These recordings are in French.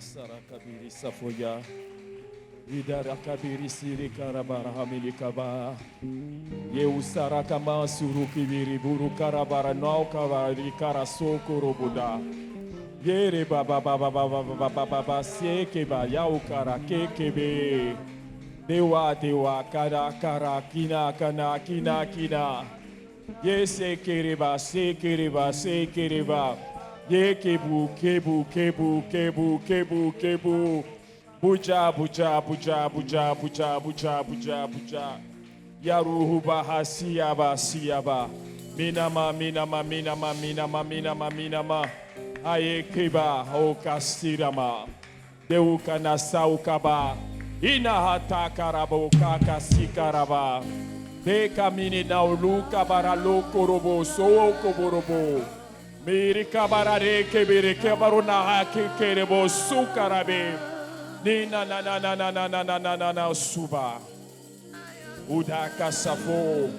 Sarakabiri Safoya, Idarakabiri Siri Karabara Hamilikaba, Yeusarakama Surukibiri Buru Karabara Naukava Rikarasoko Robuda, Yere Baba Baba Baba Baba Baba Sekeba Yaukara Kekebe, Dewa Dewa Kara Kara Kina Kana Kina Kina, Yese Keriba Sekeriba Sekeriba. Ye kebu kebu kebu kebu kebu kebu buja buja buja buja buja buja buja buja yaruhu bahasiyaba siyaba minama minama minama minama minama minama aye keba o kastirama deuka nasaukaba ina hata karabo kakasikaraba de kamini nauluka baraloko robo soko borobo Miri kabarare kebiri kebaruna haki kerebo sukarabe ni na na na na na na na na na na na suba udaka safo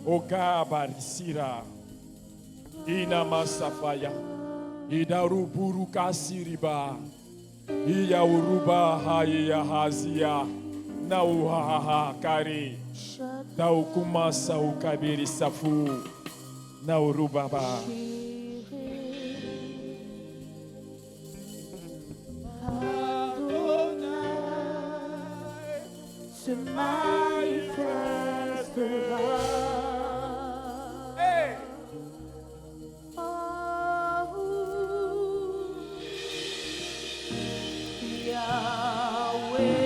okabarisira ina masafaya idaruburu kasiriba iya uruba haya hazia na uhaha kari na ukumasa ukabiri safu na urubaba se manifestera. Hey. Oh, Yahweh.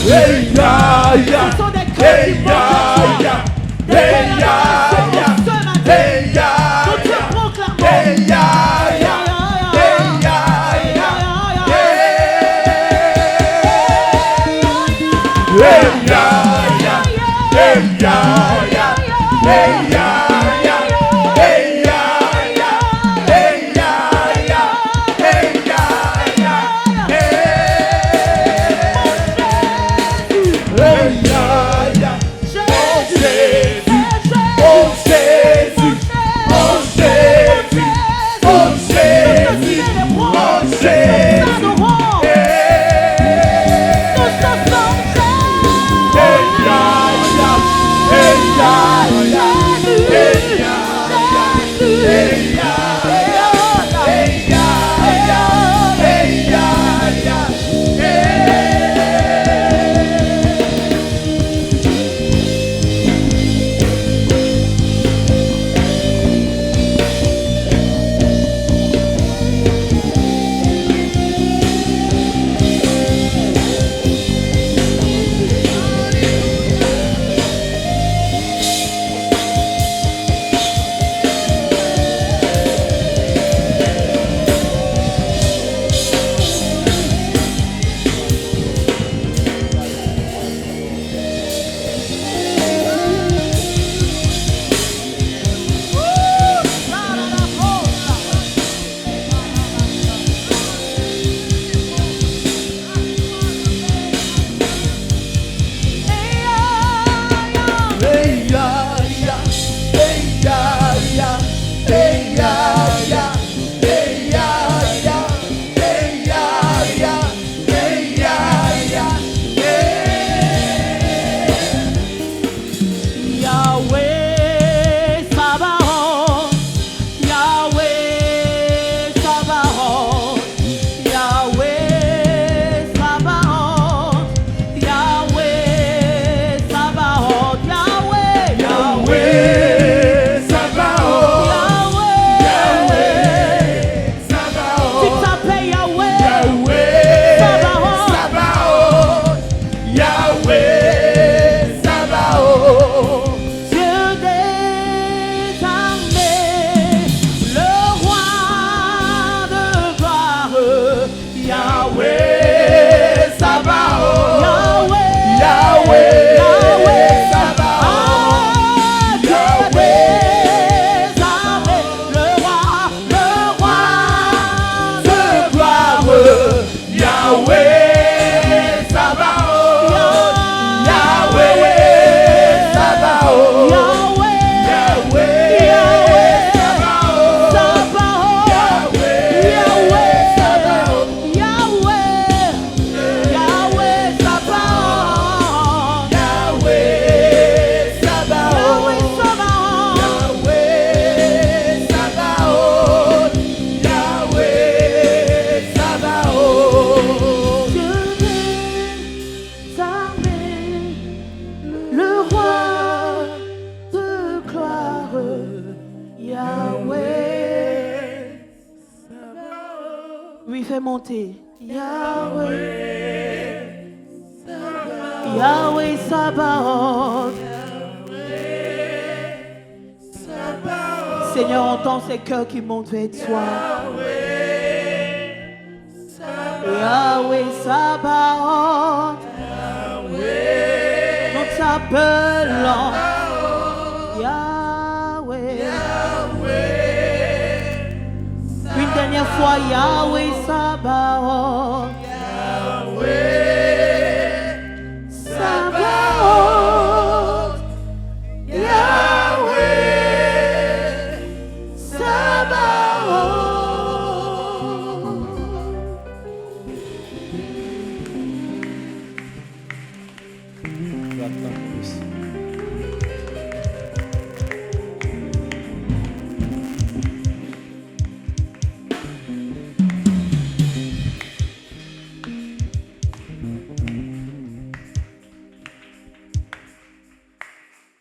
Hey ya ya. Ce sont des cœurs qui montent vers toi. Des déclarations ce matin. Hey ya Nous te ya. proclamons. Hey ya ya. Hey ya ya. Hey ya ya. Hey ya ya. Hey ya ya. Hey ya ya. Hey ya ya. Hey ya ya. Hey ya ya. Oh Jésus. Oh Jésus. Oh Jésus. Oh Jésus. Oh Jésus. Yahweh Sabaoth, Yahweh Sabaoth, Yahweh Sabaoth, Yahweh Sabaoth, Yahweh, Yahweh Sabaoth. Yahweh, Sabaoth. tu t'appelles Yahweh, Yahweh Sabaoth. Sabaoth. Yahweh Sabaoth. Dieu des armées, le roi de gloire, Yahweh Sabaoth. Yahweh, Yahweh Yahweh, Sabaoth. ah, Dieu Yahweh des armées, le roi de gloire. Yahweh Sabaoth. Yahweh Sabaoth. Yahweh, Yahweh Sabaoth. Sabaoth, Yahweh Yahweh, Sabaoth. Yahweh, Yahweh Sabaoth, Yahweh Sabaoth. Yahweh Sabaoth, Yahweh Sabaoth. Yahweh Sabaoth. Dieu des armées, le roi de gloire, Yahweh. Lui fait monter. Yahweh, Yahweh Sabaoth. Seigneur, entends ces cœurs qui montent vers toi. Yahweh Sabaoth. Nous t'appelons. Yahweh. Une dernière fois, Yahweh Sabaoth. Sabaoth. Yahweh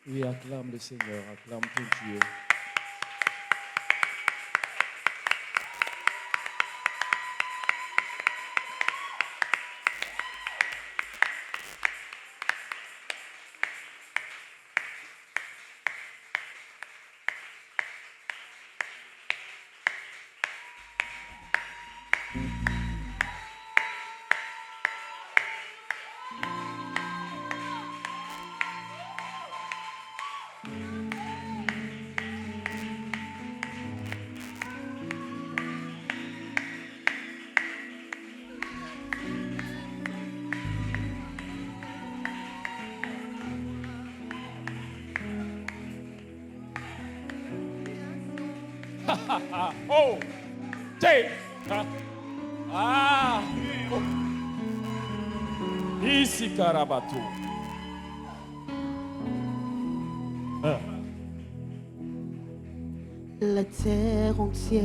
Oui, acclame le Seigneur, acclame ton Dieu. Oh, take. Ah. Ici Karabatu. La terre entière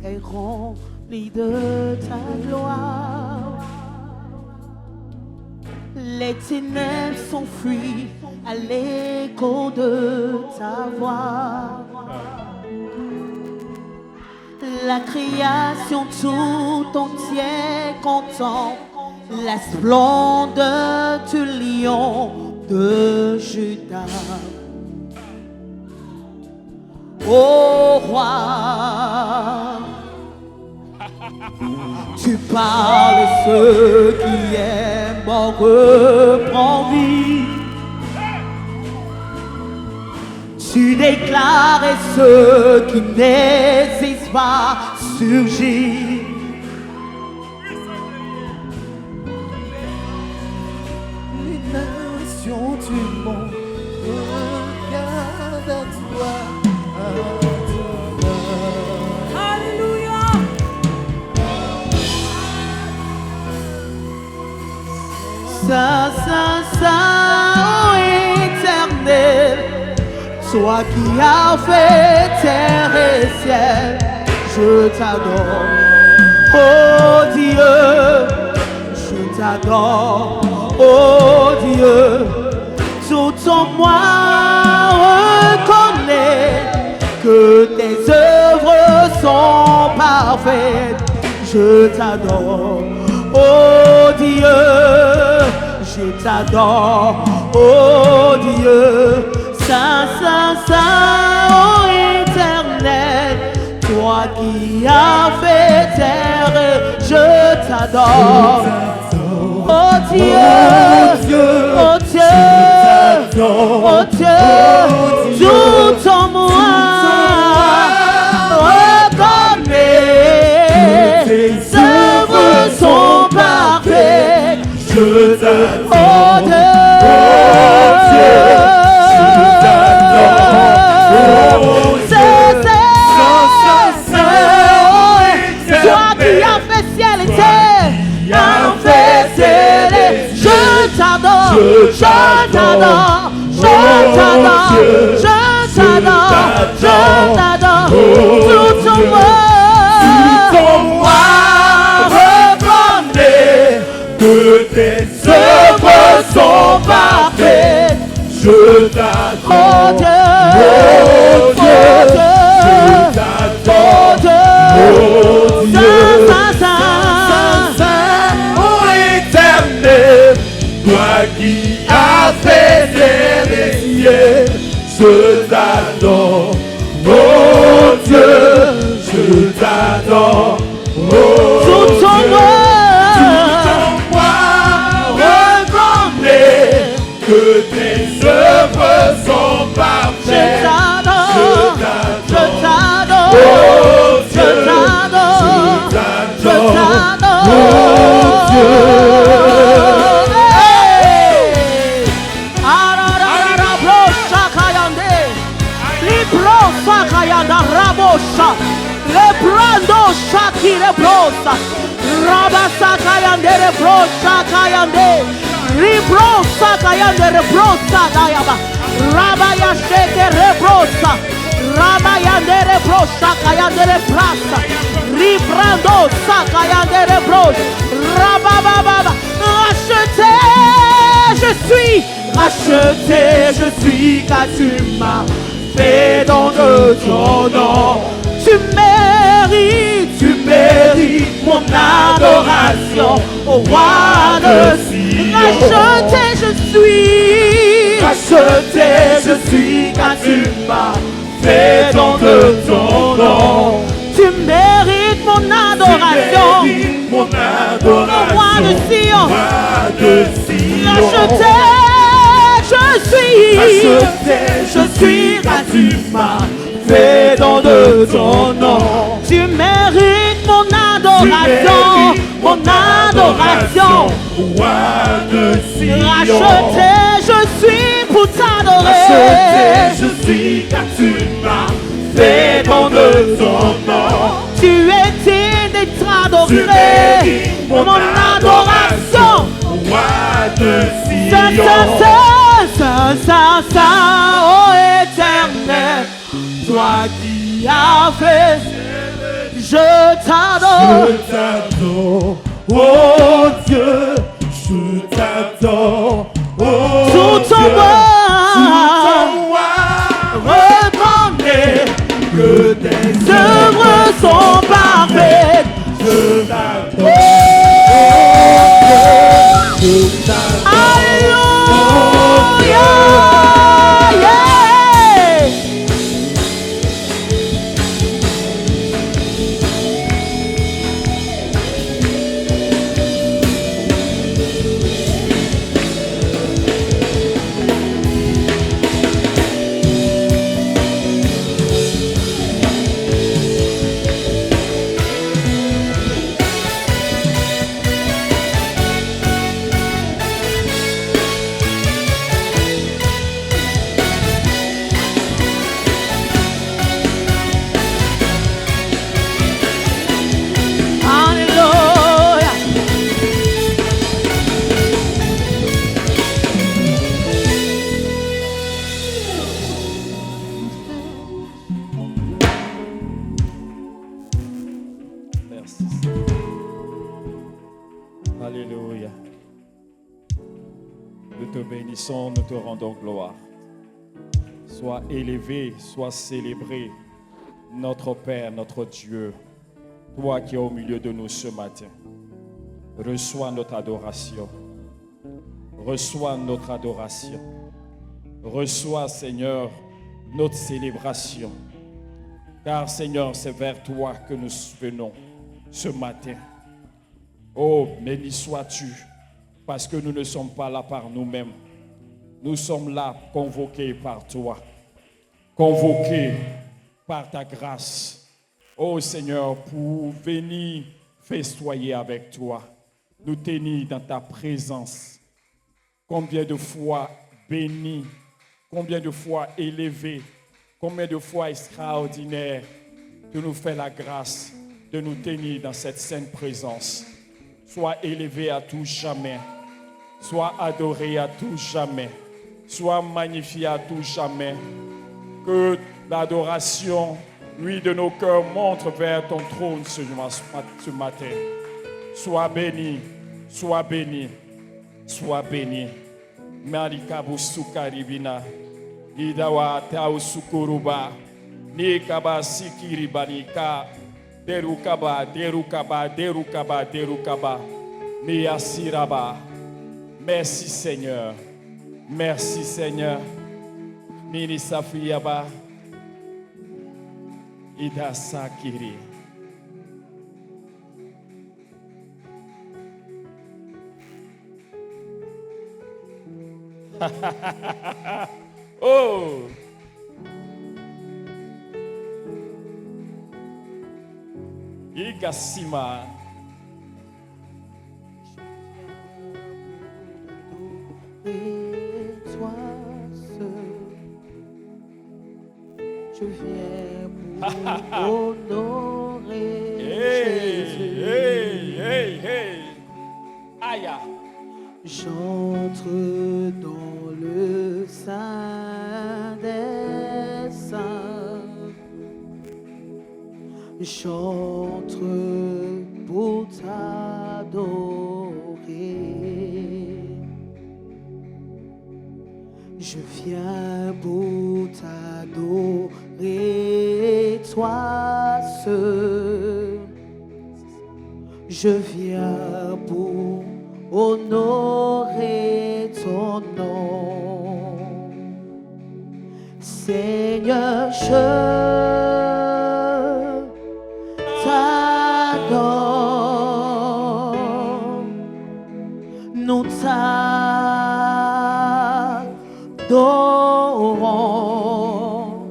est remplie de ta gloire. Les ténèbres s'enfuient à l'écho de ta voix. La création tout entière contemple la splendeur du lion de Juda. Ô roi, tu parles et ceux qui aiment mort reprend vie. Tu déclares et ceux qui n'hésitent pas surgissent. Les nations du monde regardent à toi. Alléluia. Saint, Saint, Saint, éternel, toi qui as fait terre et ciel, je t'adore, oh Dieu, je t'adore, oh Dieu, tout en moi reconnaît que tes œuvres sont parfaites, je t'adore, oh Dieu, je t'adore, oh Dieu, Saint, Saint, Saint, oh éternel, toi qui as fait terre, je t'adore, oh Dieu, oh Dieu, oh Dieu, tout en moi reconnais, tes œuvres sont parfaites, Je t'adore, oh Dieu, toi qui as fait ciel et terre, je t'adore, je t'adore, je t'adore, je t'adore, je t'adore, tout en moi reconnais que tes œuvres sont parfaites. Je t'adore, oh Dieu, oh Dieu, je t'adore, oh Dieu, oh Dieu, Saint, Saint, oh éternel, toi qui as fait terre et ciel, je t'adore, oh Dieu, je t'adore, oh tout en Dieu, moi reconnais que tes œuvres sont je parfaites. t'adore, je t'adore, Oh je Dieu, t'adore, je t'adore, oh Dieu. hey! Ararara brosha kayande, librosa kayanda rabosha, lebrando shaki lebrosa, rabasa kayande lebrosha kayande, librosa kayande lebrosa dayaba, rabaya sheke lebrosa, rabayande lebrosa kayande lebrasa, librando sakayande lebrosa, rabababa, racheté, je suis racheté, je suis car tu m'as fait don de ton nom. Tu mérites mon adoration, au roi de Sion. Racheté, je suis car tu m'as fait don de ton nom. Tu mérites mon adoration, Mon adoration, au roi de Sion. roi de Sion. Racheté, je suis car tu m'as fait don de ton nom. Tu mérites mon adoration, mon adoration. Roi de Sion. Racheté, je suis pour Racheté, t'adorer. je suis car tu m'as fais don de ton nom. Tu es digne d'être adoré, mon adoration. Roi de Ça, oh éternel, toi qui as fait, je t'adore. Je t'adore, oh Dieu, je t'adore, oh Sous ton Dieu. moi, reconnais que tes œuvres sont parfaites. Je t'adore, je t'adore. Alléluia, yeah. Alléluia. Merci. Alléluia. Nous te bénissons, nous te rendons gloire. Sois élevé, sois célébré, notre Père, notre Dieu, toi qui es au milieu de nous ce matin. Reçois notre adoration. Reçois notre adoration. Reçois, Seigneur, notre célébration. Car, Seigneur, c'est vers toi que nous venons ce matin. Oh, béni sois-tu, parce que nous ne sommes pas là par nous-mêmes. Nous sommes là convoqués par toi, convoqués par ta grâce. Oh Seigneur, pour venir festoyer avec toi, nous tenir dans ta présence. Combien de fois béni, combien de fois élevé, combien de fois extraordinaire de nous faire la grâce de nous tenir dans cette sainte présence. Sois élevé à tout jamais, sois adoré à tout jamais, sois magnifié à tout jamais. Que l'adoration, lui, de nos cœurs montre vers ton trône ce matin. Sois béni, sois béni, sois béni. Marikabu sukaribina, idawa tau sukuruba, nikaba sikiribanika, derukaba, derukaba, derukaba, derukaba, miyasiraba. Merci Seigneur, merci Seigneur. Mini safiyaba, ida sakiri. Oh! Igasima. Et toi seul, je viens pour honorer Hey, Jésus. hey, hey, hey. Aïe. J'entre dans le sein des saints. J'entre pour t'adorer. Je viens pour t'adorer, toi seul. Je viens pour honorer ton nom. Seigneur, je t'adore. Nous t'adorons.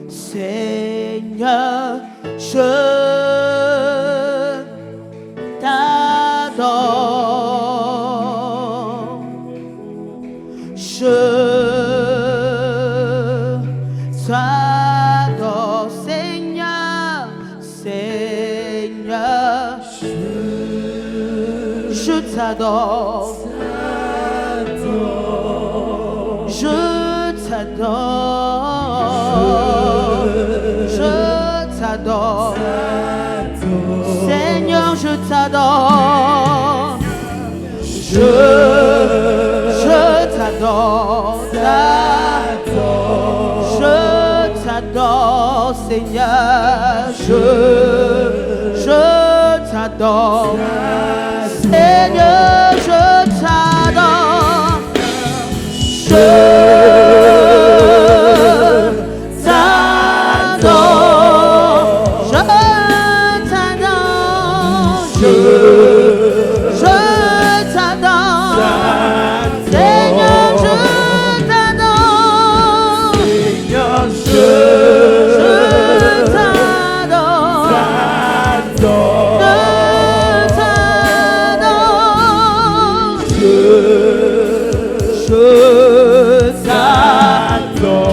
Seigneur, je t'adore. Je t'adore, Seigneur. je t'adore. Je t'adore. Je t'adore. Seigneur, je t'adore. Je t'adore. Je t'adore, Seigneur. Je t'adore. Seigneur, je t'adore. Je t'adore. Je t'adore. Je t'adore. Seigneur, je t'adore. Seigneur, Je t'adore.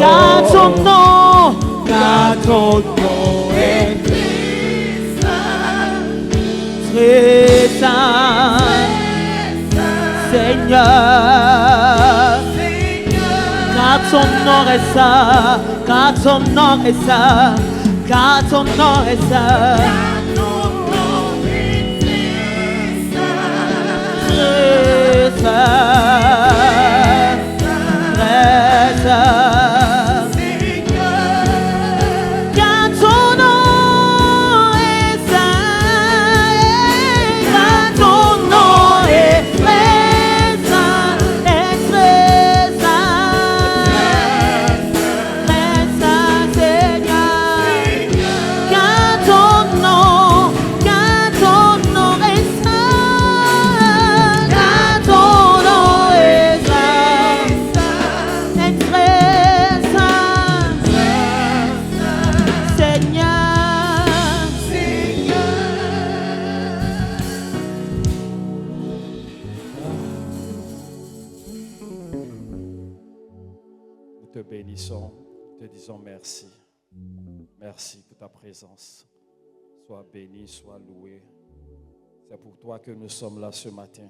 Car ton nom est très saint, Seigneur. Car ton nom est saint, car ton nom est saint, car ton nom est saint. Très saint, très saint. Car ton nom est saint, car ton nom est très saint, Seigneur. Car ton nom est saint, car ton nom est saint, très saint, Nous te bénissons, te disons merci. Merci pour ta présence. Sois béni, sois loué. C'est pour toi que nous sommes là ce matin.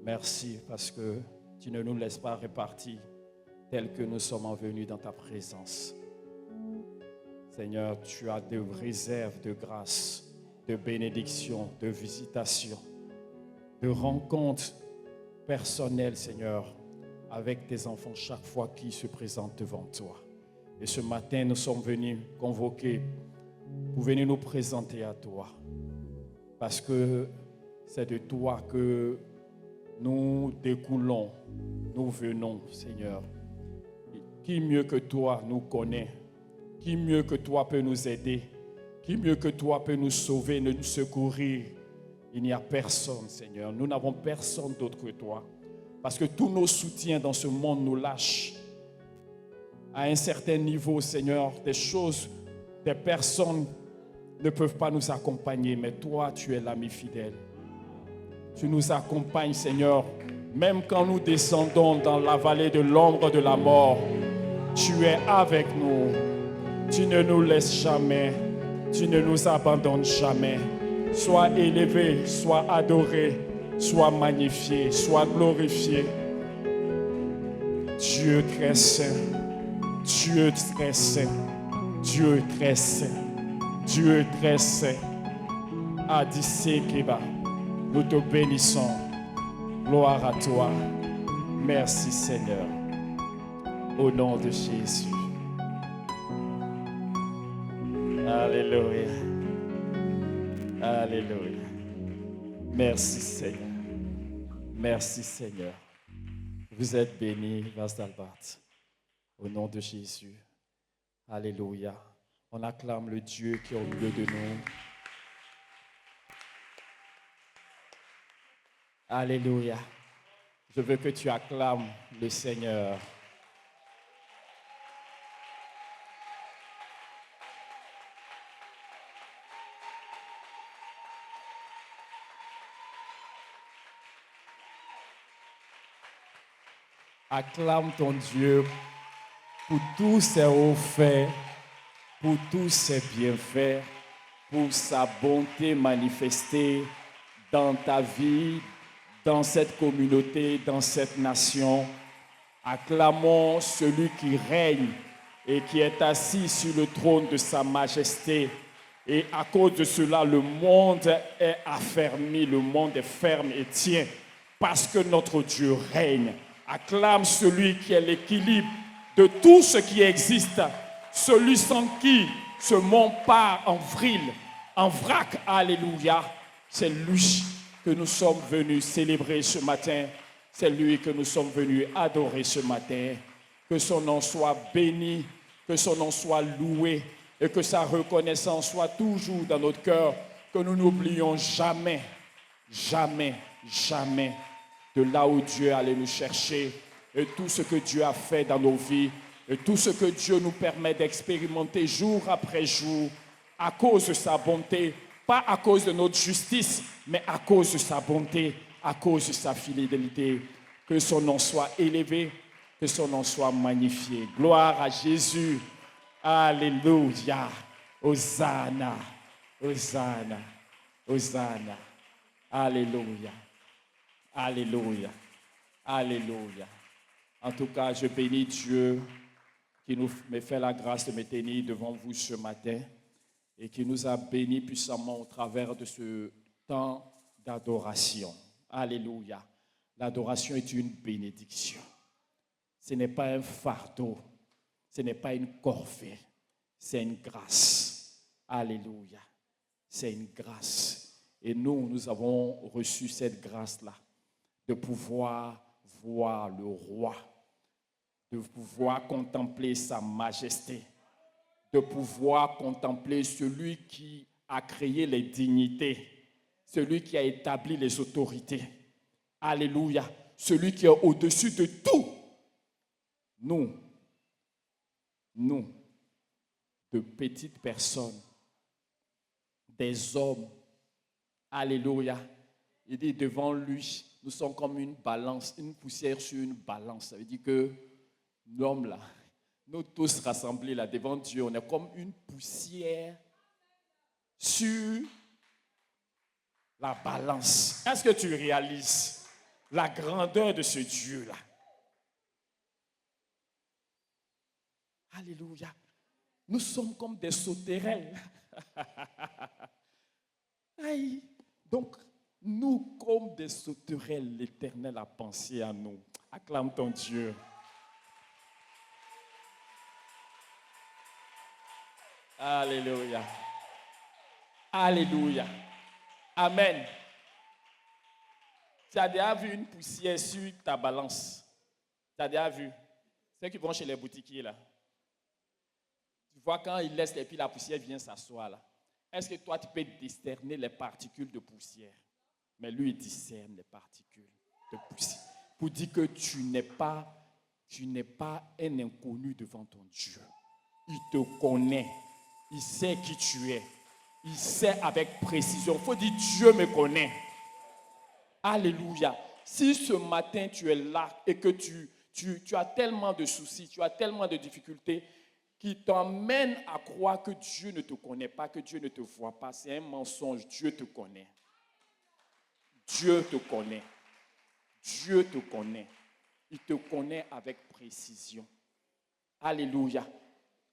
Merci parce que tu ne nous laisses pas répartis tels que nous sommes venus dans ta présence. Seigneur, tu as des réserves de grâce, de bénédiction, de visitation, de rencontres personnelles, Seigneur, avec tes enfants chaque fois qu'ils se présentent devant toi. Et ce matin, nous sommes venus convoquer pour venir nous présenter à toi. Parce que c'est de toi que nous découlons, nous venons, Seigneur. Qui mieux que toi nous connaît? Qui mieux que toi peut nous aider? Qui mieux que toi peut nous sauver, nous secourir? Il n'y a personne, Seigneur. Nous n'avons personne d'autre que toi. Parce que tous nos soutiens dans ce monde nous lâchent. À un certain niveau, Seigneur, des choses, des personnes ne peuvent pas nous accompagner. Mais toi, tu es l'ami fidèle. Tu nous accompagnes, Seigneur. Même quand nous descendons dans la vallée de l'ombre de la mort, tu es avec nous. Tu ne nous laisses jamais. Tu ne nous abandonnes jamais. Sois élevé, sois adoré, sois magnifié, sois glorifié. Dieu très saint, Dieu très saint, Dieu très saint, Dieu très saint. Adissé Keba, nous te bénissons. Gloire à toi. Merci Seigneur. Au nom de Jésus. Alléluia. Alléluia. Merci Seigneur. Merci Seigneur. Vous êtes bénis, Vasdalbart. Au nom de Jésus. Alléluia. On acclame le Dieu qui est au milieu de nous. Alléluia. Je veux que tu acclames le Seigneur. Acclame ton Dieu pour tous ses hauts faits, pour tous ses bienfaits, pour sa bonté manifestée dans ta vie, dans cette communauté, dans cette nation. Acclamons celui qui règne et qui est assis sur le trône de sa majesté. Et à cause de cela, le monde est affermi, le monde est ferme et tient, parce que notre Dieu règne. Acclame celui qui est l'équilibre de tout ce qui existe, celui sans qui ce monde part en vrille, en vrac. Alléluia. C'est lui que nous sommes venus célébrer ce matin. C'est lui que nous sommes venus adorer ce matin. Que son nom soit béni, que son nom soit loué et que sa reconnaissance soit toujours dans notre cœur. Que nous n'oublions jamais, jamais, jamais de là où Dieu allait nous chercher et tout ce que Dieu a fait dans nos vies et tout ce que Dieu nous permet d'expérimenter jour après jour à cause de sa bonté, pas à cause de notre justice, mais à cause de sa bonté, à cause de sa fidélité. Que son nom soit élevé, que son nom soit magnifié. Gloire à Jésus. Alléluia. Hosanna. Hosanna. Hosanna. Alléluia. Alléluia. Alléluia. En tout cas, je bénis Dieu qui nous fait la grâce de me tenir devant vous ce matin et qui nous a bénis puissamment au travers de ce temps d'adoration. Alléluia. L'adoration est une bénédiction. Ce n'est pas un fardeau. Ce n'est pas une corvée. C'est une grâce. Alléluia. C'est une grâce. Et nous avons reçu cette grâce-là de pouvoir voir le roi, de pouvoir contempler sa majesté, de pouvoir contempler celui qui a créé les dignités, celui qui a établi les autorités. Alléluia. Celui qui est au-dessus de tout. Nous, de petites personnes, des hommes, alléluia. Il dit devant lui, nous sommes comme une balance, une poussière sur une balance. Ça veut dire que l'homme là, nous tous rassemblés là devant Dieu, on est comme une poussière sur la balance. Est-ce que tu réalises la grandeur de ce Dieu-là? Alléluia. Nous sommes comme des sauterelles. Aïe. Donc, nous, comme des sauterelles, l'Éternel a pensé à nous. Acclame ton Dieu. Alléluia. Alléluia. Amen. Tu as déjà vu une poussière sur ta balance? Tu as déjà vu? Ceux qui vont chez les boutiquiers là. Tu vois quand ils laissent et puis la poussière vient s'asseoir là. Est-ce que toi tu peux discerner les particules de poussière? Mais lui il discerne les particules de poussière. Pour dire que tu n'es pas un inconnu devant ton Dieu. Il te connaît. Il sait qui tu es. Il sait avec précision. Il faut dire Dieu me connaît. Alléluia. Si ce matin tu es là et que tu as tellement de soucis, tu as tellement de difficultés qui t'emmènent à croire que Dieu ne te connaît pas, que Dieu ne te voit pas, c'est un mensonge. Dieu te connaît. Dieu te connaît. Dieu te connaît. Il te connaît avec précision. Alléluia.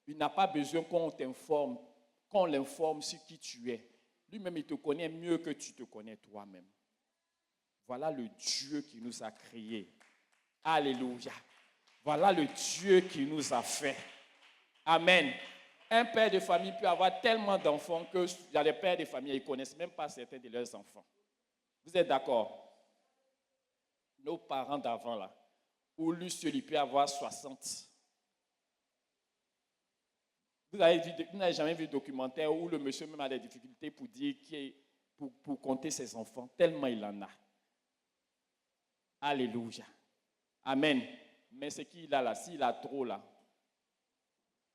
Il n'a pas besoin qu'on t'informe, qu'on l'informe sur qui tu es. Lui-même, il te connaît mieux que tu te connais toi-même. Voilà le Dieu qui nous a créés. Alléluia. Voilà le Dieu qui nous a fait. Amen. Un père de famille peut avoir tellement d'enfants que il y a des pères de famille, ils ne connaissent même pas certains de leurs enfants. Vous êtes d'accord? Nos parents d'avant, là, où lui seul, il peut avoir 60. Vous n'avez jamais vu de documentaire où le monsieur même a des difficultés pour dire pour compter ses enfants, tellement il en a. Alléluia. Amen. Mais ce qu'il a là, s'il a trop là,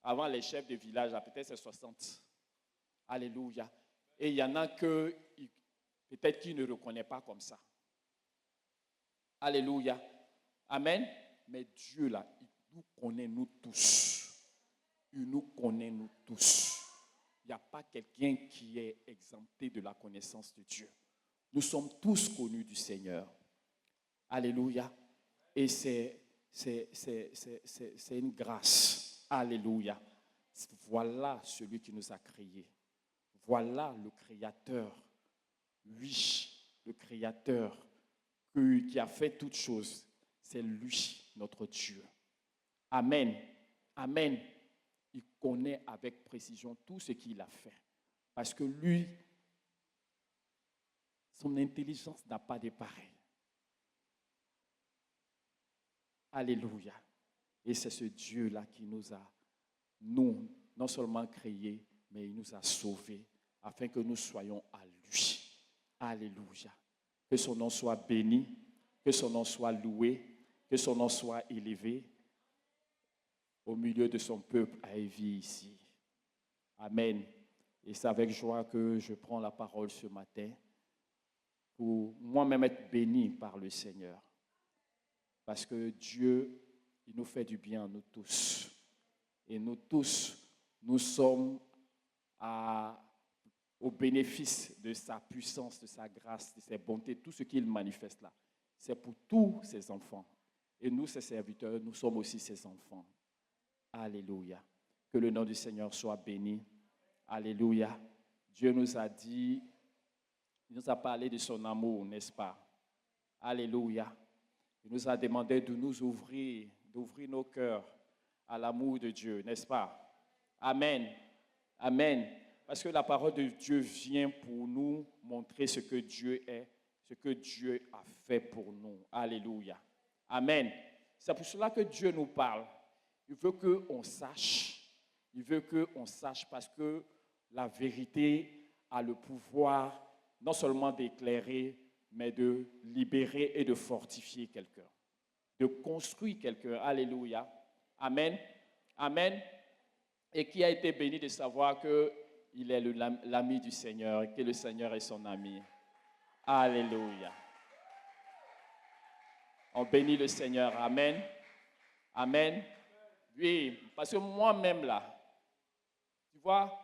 avant les chefs de village, là, peut-être c'est 60. Alléluia. Et il y en a que peut-être qu'il ne reconnaît pas comme ça. Alléluia. Amen. Mais Dieu là, il nous connaît nous tous. Il nous connaît nous tous. Il n'y a pas quelqu'un qui est exempté de la connaissance de Dieu. Nous sommes tous connus du Seigneur. Alléluia. Et c'est une grâce. Alléluia. Voilà celui qui nous a créés. Voilà le Créateur. Oui, le Créateur qui a fait toutes choses. C'est lui, notre Dieu. Amen. Amen. Il connaît avec précision tout ce qu'il a fait. Parce que lui, son intelligence n'a pas de pareil. Alléluia. Et c'est ce Dieu-là qui nous a, non seulement créés, mais il nous a sauvés afin que nous soyons à lui. Alléluia. Que son nom soit béni, que son nom soit loué, que son nom soit élevé au milieu de son peuple à Évie ici. Amen. Et c'est avec joie que je prends la parole ce matin pour moi-même être béni par le Seigneur. Parce que Dieu, il nous fait du bien, nous tous. Et nous tous, nous sommes au bénéfice de sa puissance, de sa grâce, de ses bontés, tout ce qu'il manifeste là. C'est pour tous ses enfants. Et nous, ses serviteurs, nous sommes aussi ses enfants. Alléluia. Que le nom du Seigneur soit béni. Alléluia. Dieu nous a dit, il nous a parlé de son amour, n'est-ce pas? Alléluia. Il nous a demandé de nous ouvrir, d'ouvrir nos cœurs à l'amour de Dieu, n'est-ce pas? Amen. Amen. Parce que la parole de Dieu vient pour nous montrer ce que Dieu est, ce que Dieu a fait pour nous. Alléluia. Amen. C'est pour cela que Dieu nous parle. Il veut qu'on sache. Il veut qu'on sache parce que la vérité a le pouvoir non seulement d'éclairer, mais de libérer et de fortifier quelqu'un. De construire quelqu'un. Alléluia. Amen. Amen. Et qui a été béni de savoir qu'il est l'ami du Seigneur et que le Seigneur est son ami. Alléluia. On bénit le Seigneur. Amen. Amen. Oui, parce que moi-même là, tu vois,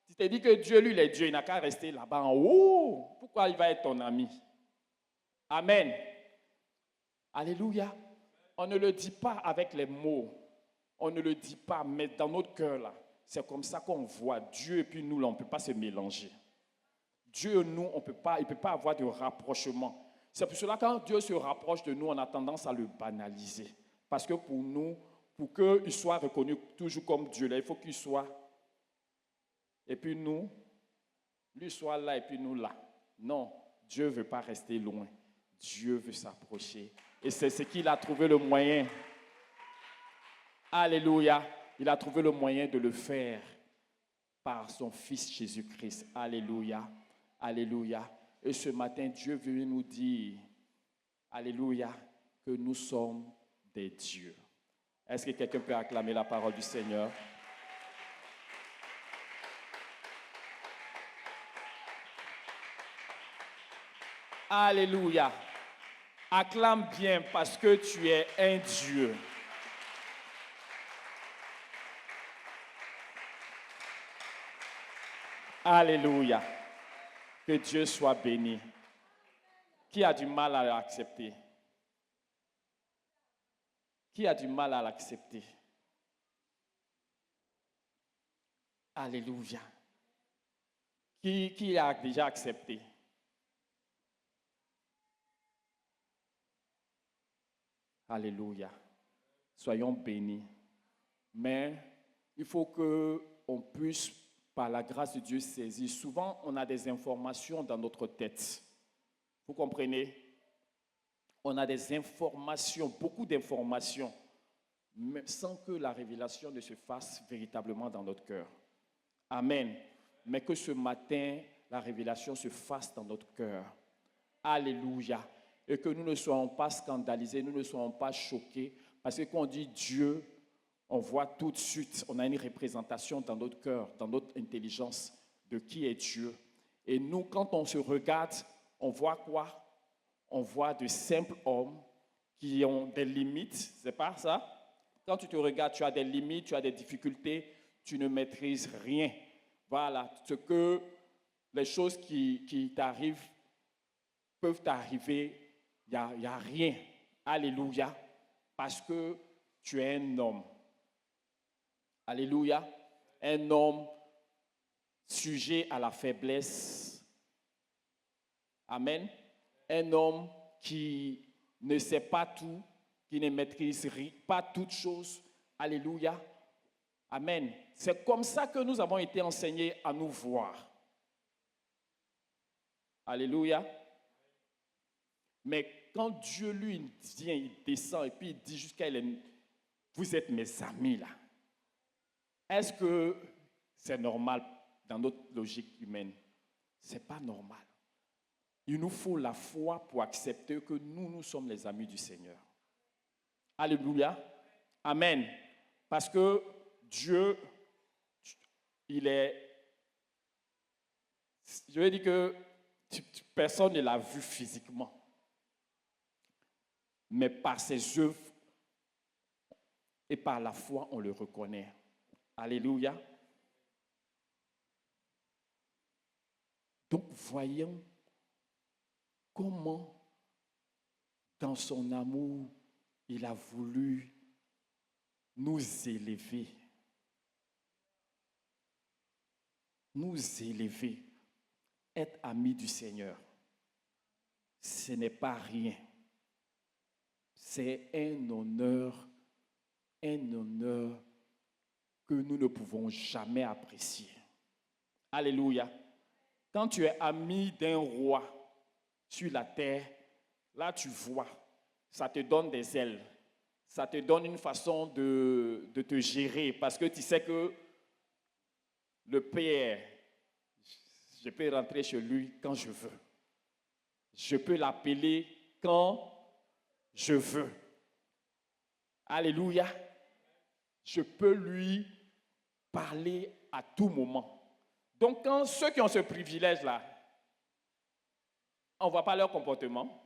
tu t'es dit que Dieu, lui, il est Dieu, il n'a qu'à rester là-bas en haut. Pourquoi il va être ton ami? Amen. Alléluia. On ne le dit pas avec les mots. On ne le dit pas, mais dans notre cœur là, c'est comme ça qu'on voit Dieu et puis nous là, on ne peut pas se mélanger. Dieu et nous, il ne peut pas avoir de rapprochement. C'est pour cela que quand Dieu se rapproche de nous, on a tendance à le banaliser. Parce que pour nous, pour qu'il soit reconnu toujours comme Dieu, là, il faut qu'il soit. Et puis nous, lui soit là et puis nous là. Non, Dieu ne veut pas rester loin. Dieu veut s'approcher. Et c'est ce qu'il a trouvé le moyen. Alléluia. Il a trouvé le moyen de le faire par son Fils Jésus-Christ. Alléluia. Alléluia. Et ce matin, Dieu veut nous dire, alléluia, que nous sommes des dieux. Est-ce que quelqu'un peut acclamer la parole du Seigneur? Alléluia. Acclame bien parce que tu es un Dieu. Alléluia. Que Dieu soit béni. Qui a du mal à l'accepter? Qui a du mal à l'accepter? Alléluia. Qui a déjà accepté? Alléluia. Soyons bénis. Mais il faut qu'on puisse, par la grâce de Dieu, saisir. Souvent, on a des informations dans notre tête. Vous comprenez? On a des informations, beaucoup d'informations, mais sans que la révélation ne se fasse véritablement dans notre cœur. Amen. Mais que ce matin, la révélation se fasse dans notre cœur. Alléluia. Et que nous ne soyons pas scandalisés, nous ne soyons pas choqués. Parce que quand on dit Dieu, on voit tout de suite, on a une représentation dans notre cœur, dans notre intelligence de qui est Dieu. Et nous, quand on se regarde, on voit quoi? On voit de simples hommes qui ont des limites, c'est pas ça? Quand tu te regardes, tu as des limites, tu as des difficultés, tu ne maîtrises rien. Voilà, les choses qui t'arrivent, peuvent t'arriver, il n'y a rien. Alléluia. Parce que tu es un homme. Alléluia. Un homme sujet à la faiblesse. Amen. Un homme qui ne sait pas tout, qui ne maîtrise pas toutes choses. Alléluia. Amen. C'est comme ça que nous avons été enseignés à nous voir. Alléluia. Mais quand Dieu lui vient, il descend et puis il dit jusqu'à elle, vous êtes mes amis là. Est-ce que c'est normal dans notre logique humaine? Ce n'est pas normal. Il nous faut la foi pour accepter que nous sommes les amis du Seigneur. Alléluia. Amen. Parce que Dieu, il est... Je veux dire que personne ne l'a vu physiquement. Mais par ses œuvres et par la foi, on le reconnaît. Alléluia. Donc, voyons comment, dans son amour, il a voulu nous élever. Nous élever. Être amis du Seigneur. Ce n'est pas rien. C'est un honneur que nous ne pouvons jamais apprécier. Alléluia. Quand tu es ami d'un roi sur la terre, là tu vois, ça te donne des ailes. Ça te donne une façon de te gérer parce que tu sais que le Père, je peux rentrer chez lui quand je veux. Je peux l'appeler quand je veux. Alléluia. Je peux lui parler à tout moment. Donc, quand ceux qui ont ce privilège-là, on ne voit pas leur comportement.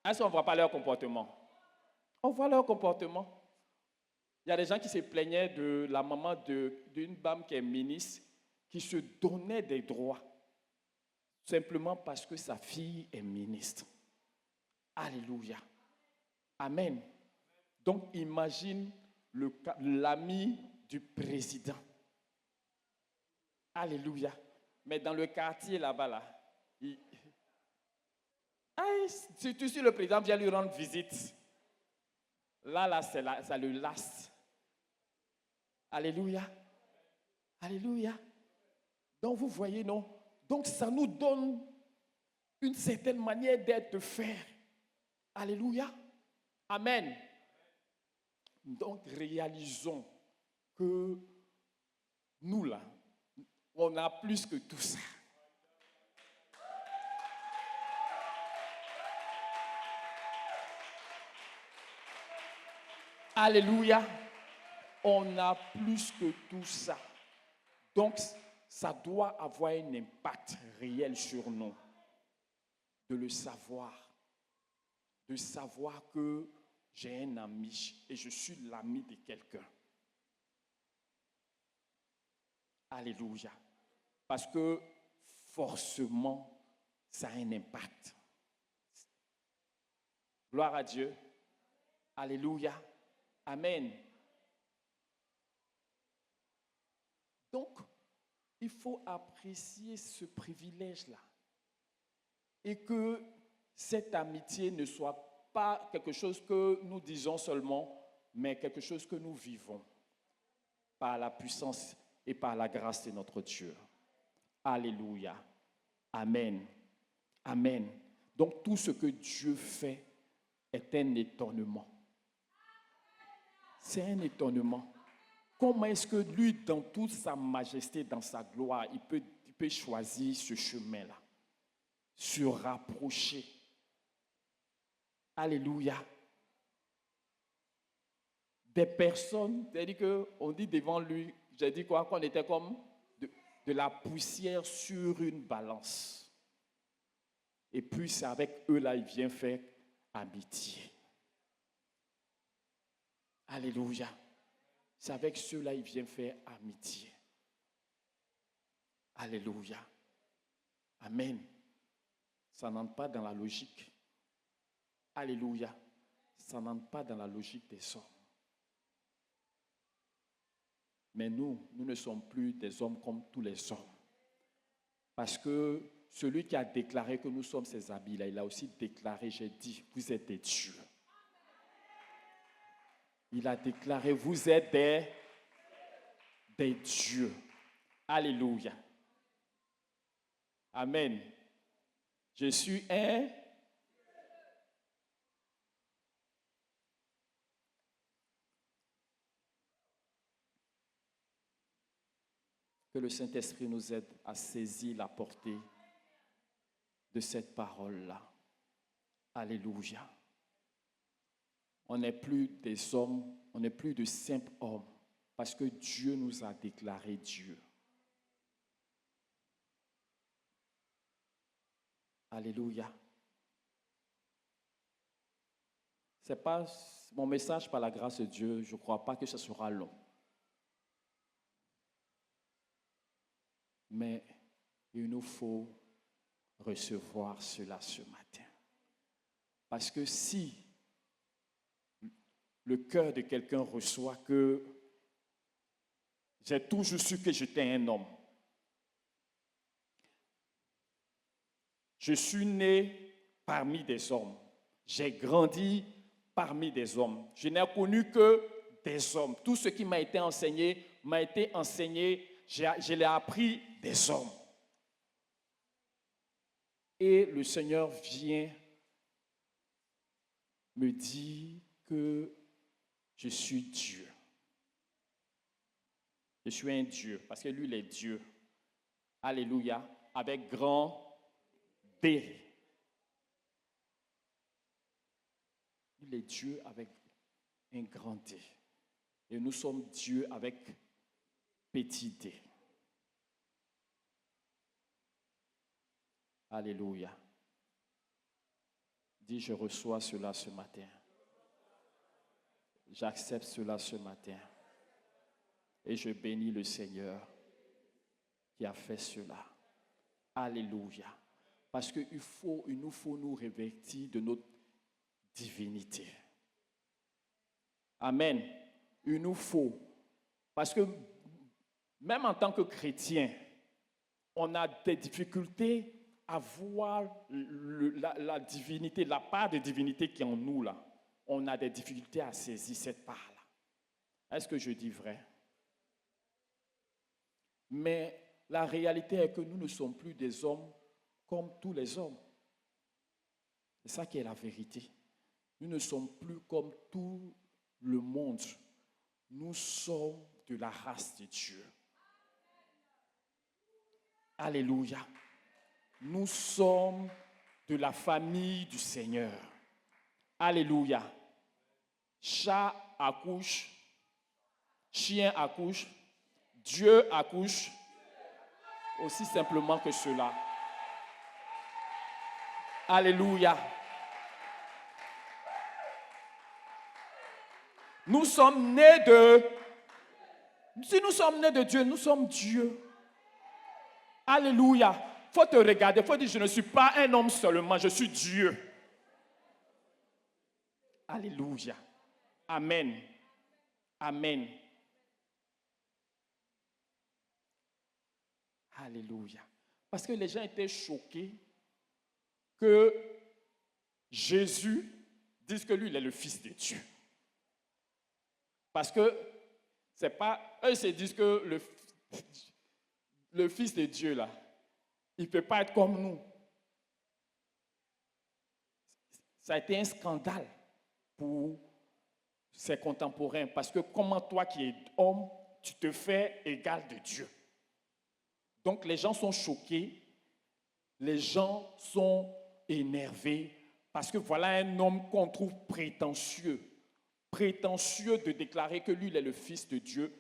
Est-ce qu'on ne voit pas leur comportement? On voit leur comportement. Il y a des gens qui se plaignaient de la maman d'une dame qui est ministre, qui se donnait des droits, simplement parce que sa fille est ministre. Alléluia. Amen. Donc, imagine l'ami du président. Alléluia. Mais dans le quartier là-bas, là, surtout si le président vient lui rendre visite, là, ça le lasse. Alléluia. Alléluia. Donc, vous voyez, non? Donc, ça nous donne une certaine manière d'être, de faire. Alléluia. Amen. Donc, réalisons que nous, là, on a plus que tout ça. Alléluia. On a plus que tout ça. Donc, ça doit avoir un impact réel sur nous. De le savoir. De savoir que j'ai un ami et je suis l'ami de quelqu'un. Alléluia. Parce que forcément, ça a un impact. Gloire à Dieu. Alléluia. Amen. Donc, il faut apprécier ce privilège-là. Et que cette amitié ne soit pas quelque chose que nous disons seulement, mais quelque chose que nous vivons par la puissance et par la grâce de notre Dieu. Alléluia. Amen. Amen. Donc tout ce que Dieu fait est un étonnement. C'est un étonnement. Comment est-ce que lui, dans toute sa majesté, dans sa gloire, il peut choisir ce chemin-là, se rapprocher. Alléluia. Des personnes, c'est-à-dire qu'on dit devant lui, j'ai dit quoi, qu'on était comme de la poussière sur une balance. Et puis c'est avec eux là, il vient faire amitié. Alléluia. C'est avec ceux-là, il vient faire amitié. Alléluia. Amen. Ça n'entre pas dans la logique. Alléluia. Ça n'entre pas dans la logique des hommes. Mais nous ne sommes plus des hommes comme tous les hommes. Parce que celui qui a déclaré que nous sommes ses habits, là, il a aussi déclaré, j'ai dit, vous êtes des dieux. Il a déclaré, vous êtes des dieux. Alléluia. Amen. Je suis un. Que le Saint-Esprit nous aide à saisir la portée de cette parole-là. Alléluia. On n'est plus des hommes, on n'est plus de simples hommes, parce que Dieu nous a déclaré Dieu. Alléluia. C'est pas mon message par la grâce de Dieu, je ne crois pas que ce sera long. Mais il nous faut recevoir cela ce matin. Parce que si le cœur de quelqu'un reçoit que j'ai toujours su que j'étais un homme, je suis né parmi des hommes, j'ai grandi parmi des hommes, je n'ai connu que des hommes. Tout ce qui m'a été enseigné, je l'ai appris des hommes. Et le Seigneur vient me dire que je suis Dieu. Je suis un Dieu, parce que lui, il est Dieu. Alléluia, avec grand D. Il est Dieu avec un grand D. Et nous sommes Dieu avec petit D. Alléluia. Dis, je reçois cela ce matin. J'accepte cela ce matin. Et je bénis le Seigneur qui a fait cela. Alléluia. Parce qu'il nous faut nous revêtir de notre divinité. Amen. Il nous faut. Parce que même en tant que chrétien, on a des difficultés à voir la divinité, la part de divinité qui est en nous là. On a des difficultés à saisir cette part-là. Est-ce que je dis vrai? Mais la réalité est que nous ne sommes plus des hommes comme tous les hommes. C'est ça qui est la vérité. Nous ne sommes plus comme tout le monde. Nous sommes de la race de Dieu. Alléluia. Nous sommes de la famille du Seigneur. Alléluia. Chat accouche, chien accouche, Dieu accouche, aussi simplement que cela. Alléluia. Nous sommes nés de... Si nous sommes nés de Dieu, nous sommes Dieu. Alléluia. Il faut te regarder, il faut dire, je ne suis pas un homme seulement, je suis Dieu. Alléluia. Amen. Amen. Alléluia. Parce que les gens étaient choqués que Jésus dise que lui, il est le Fils de Dieu. Parce que c'est pas, eux se disent que le Fils de Dieu là, il ne peut pas être comme nous. Ça a été un scandale pour ses contemporains. Parce que comment toi qui es homme, tu te fais égal de Dieu. Donc les gens sont choqués, les gens sont énervés, parce que voilà un homme qu'on trouve prétentieux de déclarer que lui, il est le Fils de Dieu.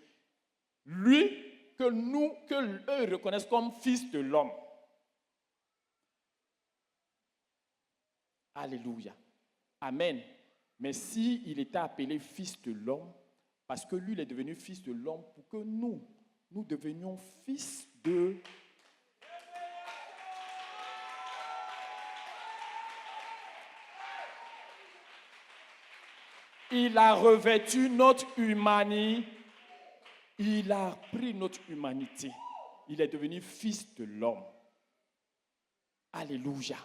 Lui, que eux reconnaissent comme Fils de l'homme. Alléluia. Amen. Mais s'il était appelé Fils de l'homme, parce que lui, il est devenu Fils de l'homme, pour que nous devenions fils de... Il a revêtu notre humanité. Il a pris notre humanité. Il est devenu fils de l'homme. Alléluia.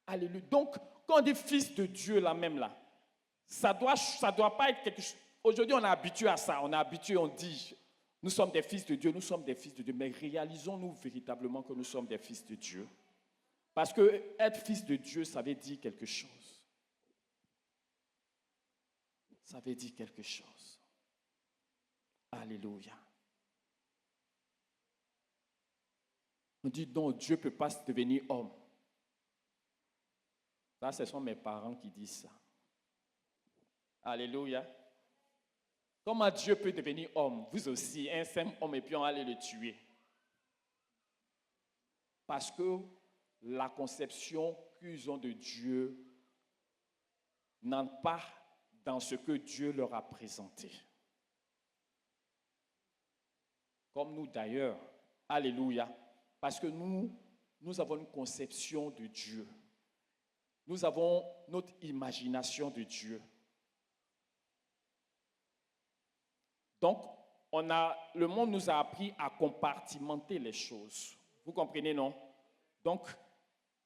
Alléluia. Donc, quand on dit fils de Dieu, là même là, ça doit pas être quelque chose. Aujourd'hui, on est habitué à ça. On est habitué, on dit, nous sommes des fils de Dieu, nous sommes des fils de Dieu. Mais réalisons-nous véritablement que nous sommes des fils de Dieu. Parce que être fils de Dieu, ça veut dire quelque chose. Ça veut dire quelque chose. Alléluia. On dit non, Dieu ne peut pas devenir homme. Ça, ce sont mes parents qui disent ça. Alléluia. Comment Dieu peut devenir homme? Vous aussi, un simple homme, et puis on va aller le tuer. Parce que la conception qu'ils ont de Dieu n'entre pas dans ce que Dieu leur a présenté. Comme nous d'ailleurs. Alléluia. Parce que nous avons une conception de Dieu. Nous avons notre imagination de Dieu. Donc, le monde nous a appris à compartimenter les choses. Vous comprenez, non? Donc,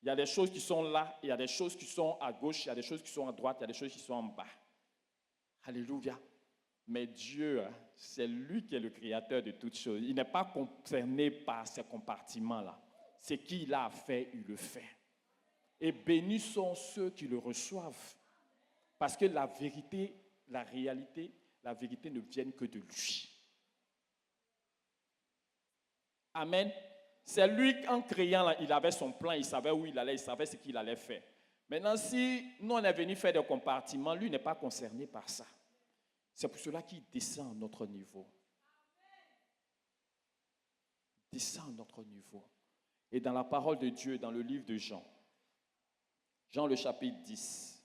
il y a des choses qui sont là, il y a des choses qui sont à gauche, il y a des choses qui sont à droite, il y a des choses qui sont en bas. Alléluia. Mais Dieu, c'est lui qui est le créateur de toutes choses. Il n'est pas concerné par ces compartiments-là. Ce qu'il a fait, il le fait. Et bénis sont ceux qui le reçoivent. Parce que la vérité, la réalité, la vérité ne viennent que de lui. Amen. C'est lui, en créant, il avait son plan, il savait où il allait, il savait ce qu'il allait faire. Maintenant, si nous, on est venu faire des compartiments, lui n'est pas concerné par ça. C'est pour cela qu'il descend à notre niveau. Descend à notre niveau. Et dans la parole de Dieu, dans le livre de Jean, Jean le chapitre 10,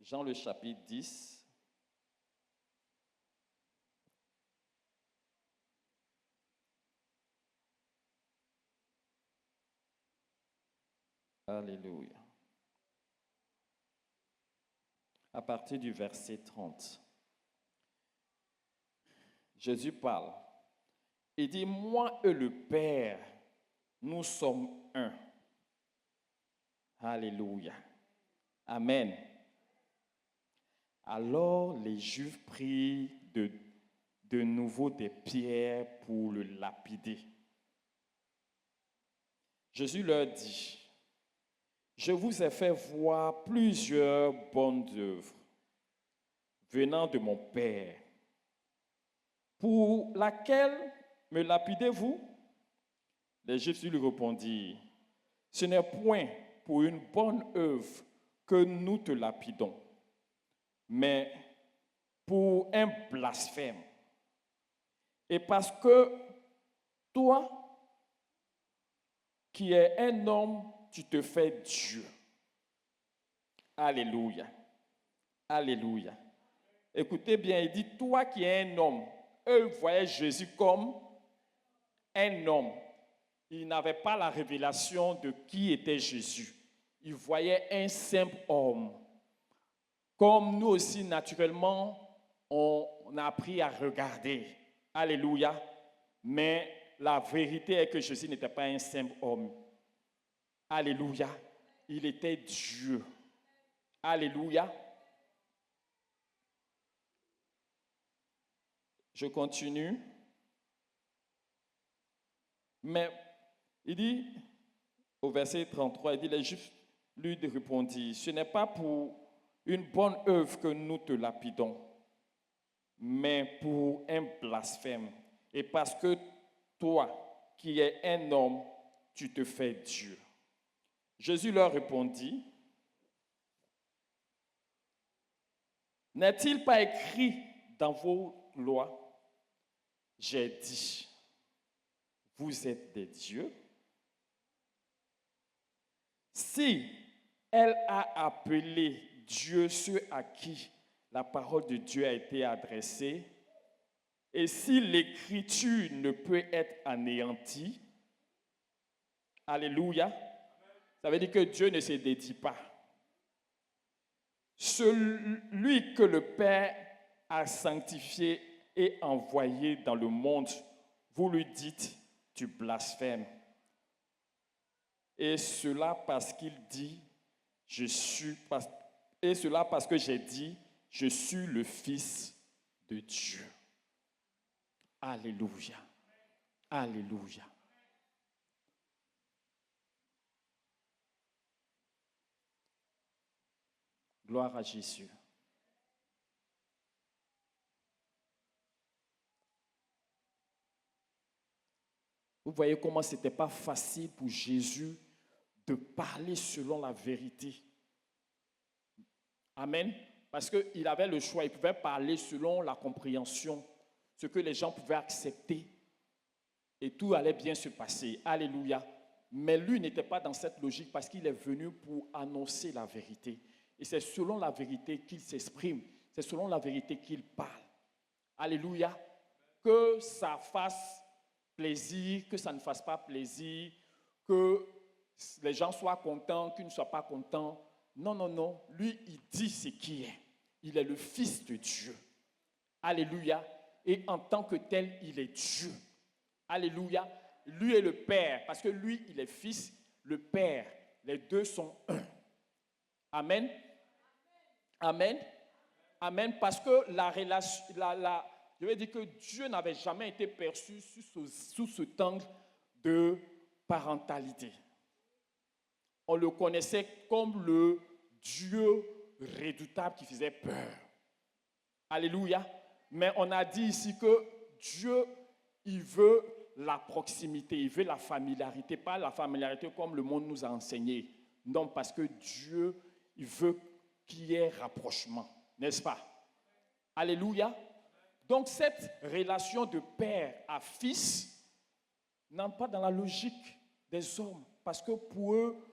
Jean le chapitre 10, Alléluia. À partir du verset 30, Jésus parle. Il dit, moi et le Père, nous sommes un. Alléluia. Amen. Alors les Juifs prirent de nouveau des pierres pour le lapider. Jésus leur dit, je vous ai fait voir plusieurs bonnes œuvres venant de mon Père. Pour laquelle me lapidez-vous? Les Juifs lui répondirent, ce n'est point pour une bonne œuvre que nous te lapidons, mais pour un blasphème. Et parce que toi, qui es un homme, tu te fais Dieu. Alléluia. Alléluia. Écoutez bien, il dit, toi qui es un homme, eux voyaient Jésus comme un homme. Ils n'avaient pas la révélation de qui était Jésus. Ils voyaient un simple homme. Comme nous aussi, naturellement, on a appris à regarder. Alléluia. Mais la vérité est que Jésus n'était pas un simple homme. Alléluia. Il était Dieu. Alléluia. Je continue. Mais il dit, au verset 33, il dit, les Juifs lui répondirent, ce n'est pas pour une bonne œuvre que nous te lapidons, mais pour un blasphème. Et parce que toi, qui es un homme, tu te fais Dieu. Jésus leur répondit, n'est-il pas écrit dans vos lois, j'ai dit, vous êtes des dieux? Si elle a appelé Dieu ceux à qui la parole de Dieu a été adressée, et si l'écriture ne peut être anéantie, alléluia, Ça veut dire que Dieu ne se dédie pas. Celui que le Père a sanctifié et envoyé dans le monde, vous lui dites, tu blasphèmes. Et cela parce qu'il dit, et cela parce que j'ai dit, je suis le Fils de Dieu. Alléluia. Alléluia. Gloire à Jésus. Vous voyez comment ce n'était pas facile pour Jésus de parler selon la vérité. Amen. Parce qu'il avait le choix, il pouvait parler selon la compréhension, ce que les gens pouvaient accepter. Et tout allait bien se passer. Alléluia. Mais lui n'était pas dans cette logique parce qu'il est venu pour annoncer la vérité. Et c'est selon la vérité qu'il s'exprime. C'est selon la vérité qu'il parle. Alléluia. Que ça fasse plaisir, que ça ne fasse pas plaisir, que les gens soient contents, qu'ils ne soient pas contents. Non, non, non. Lui, il dit ce qui est. Il est le Fils de Dieu. Alléluia. Et en tant que tel, il est Dieu. Alléluia. Lui est le Père, parce que lui, il est Fils, le Père. Les deux sont un. Amen. Amen. Amen. Parce que la relation, je veux dire que Dieu n'avait jamais été perçu sous cet angle de parentalité. On le connaissait comme le Dieu redoutable qui faisait peur. Alléluia. Mais on a dit ici que Dieu, il veut la proximité, il veut la familiarité, pas la familiarité comme le monde nous a enseigné. Non, parce que Dieu, il veut qu'il y ait rapprochement, n'est-ce pas? Alléluia. Donc cette relation de père à fils n'entre pas dans la logique des hommes, parce que pour eux,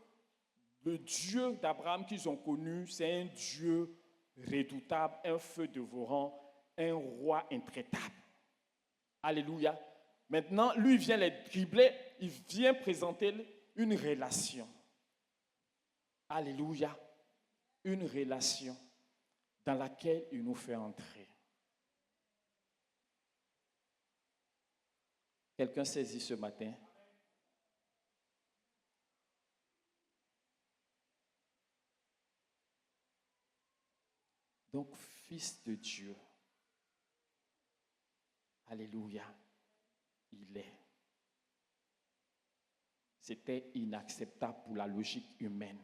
le Dieu d'Abraham qu'ils ont connu, c'est un Dieu redoutable, un feu dévorant, un roi intraitable. Alléluia. Maintenant, lui vient les dribbler, il vient présenter une relation. Alléluia. Une relation dans laquelle il nous fait entrer. Quelqu'un saisit ce matin? Donc, Fils de Dieu, alléluia, il est. C'était inacceptable pour la logique humaine.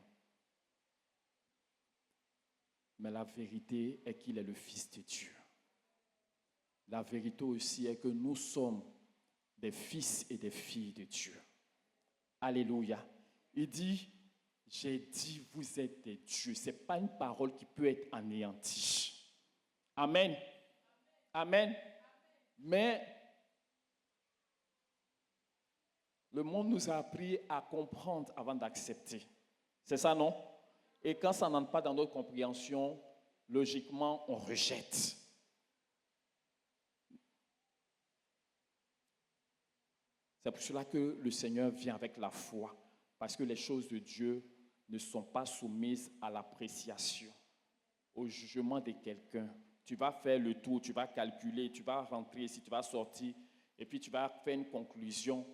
Mais la vérité est qu'il est le Fils de Dieu. La vérité aussi est que nous sommes des fils et des filles de Dieu. Alléluia. Il dit, j'ai dit, vous êtes des dieux. Ce n'est pas une parole qui peut être anéantie. Amen. Amen. Mais le monde nous a appris à comprendre avant d'accepter. C'est ça, non? Et quand ça n'entre pas dans notre compréhension, logiquement, on rejette. C'est pour cela que le Seigneur vient avec la foi, parce que les choses de Dieu ne sont pas soumises à l'appréciation, au jugement de quelqu'un. Tu vas faire le tour, tu vas calculer, tu vas rentrer ici, tu vas sortir, et puis tu vas faire une conclusion.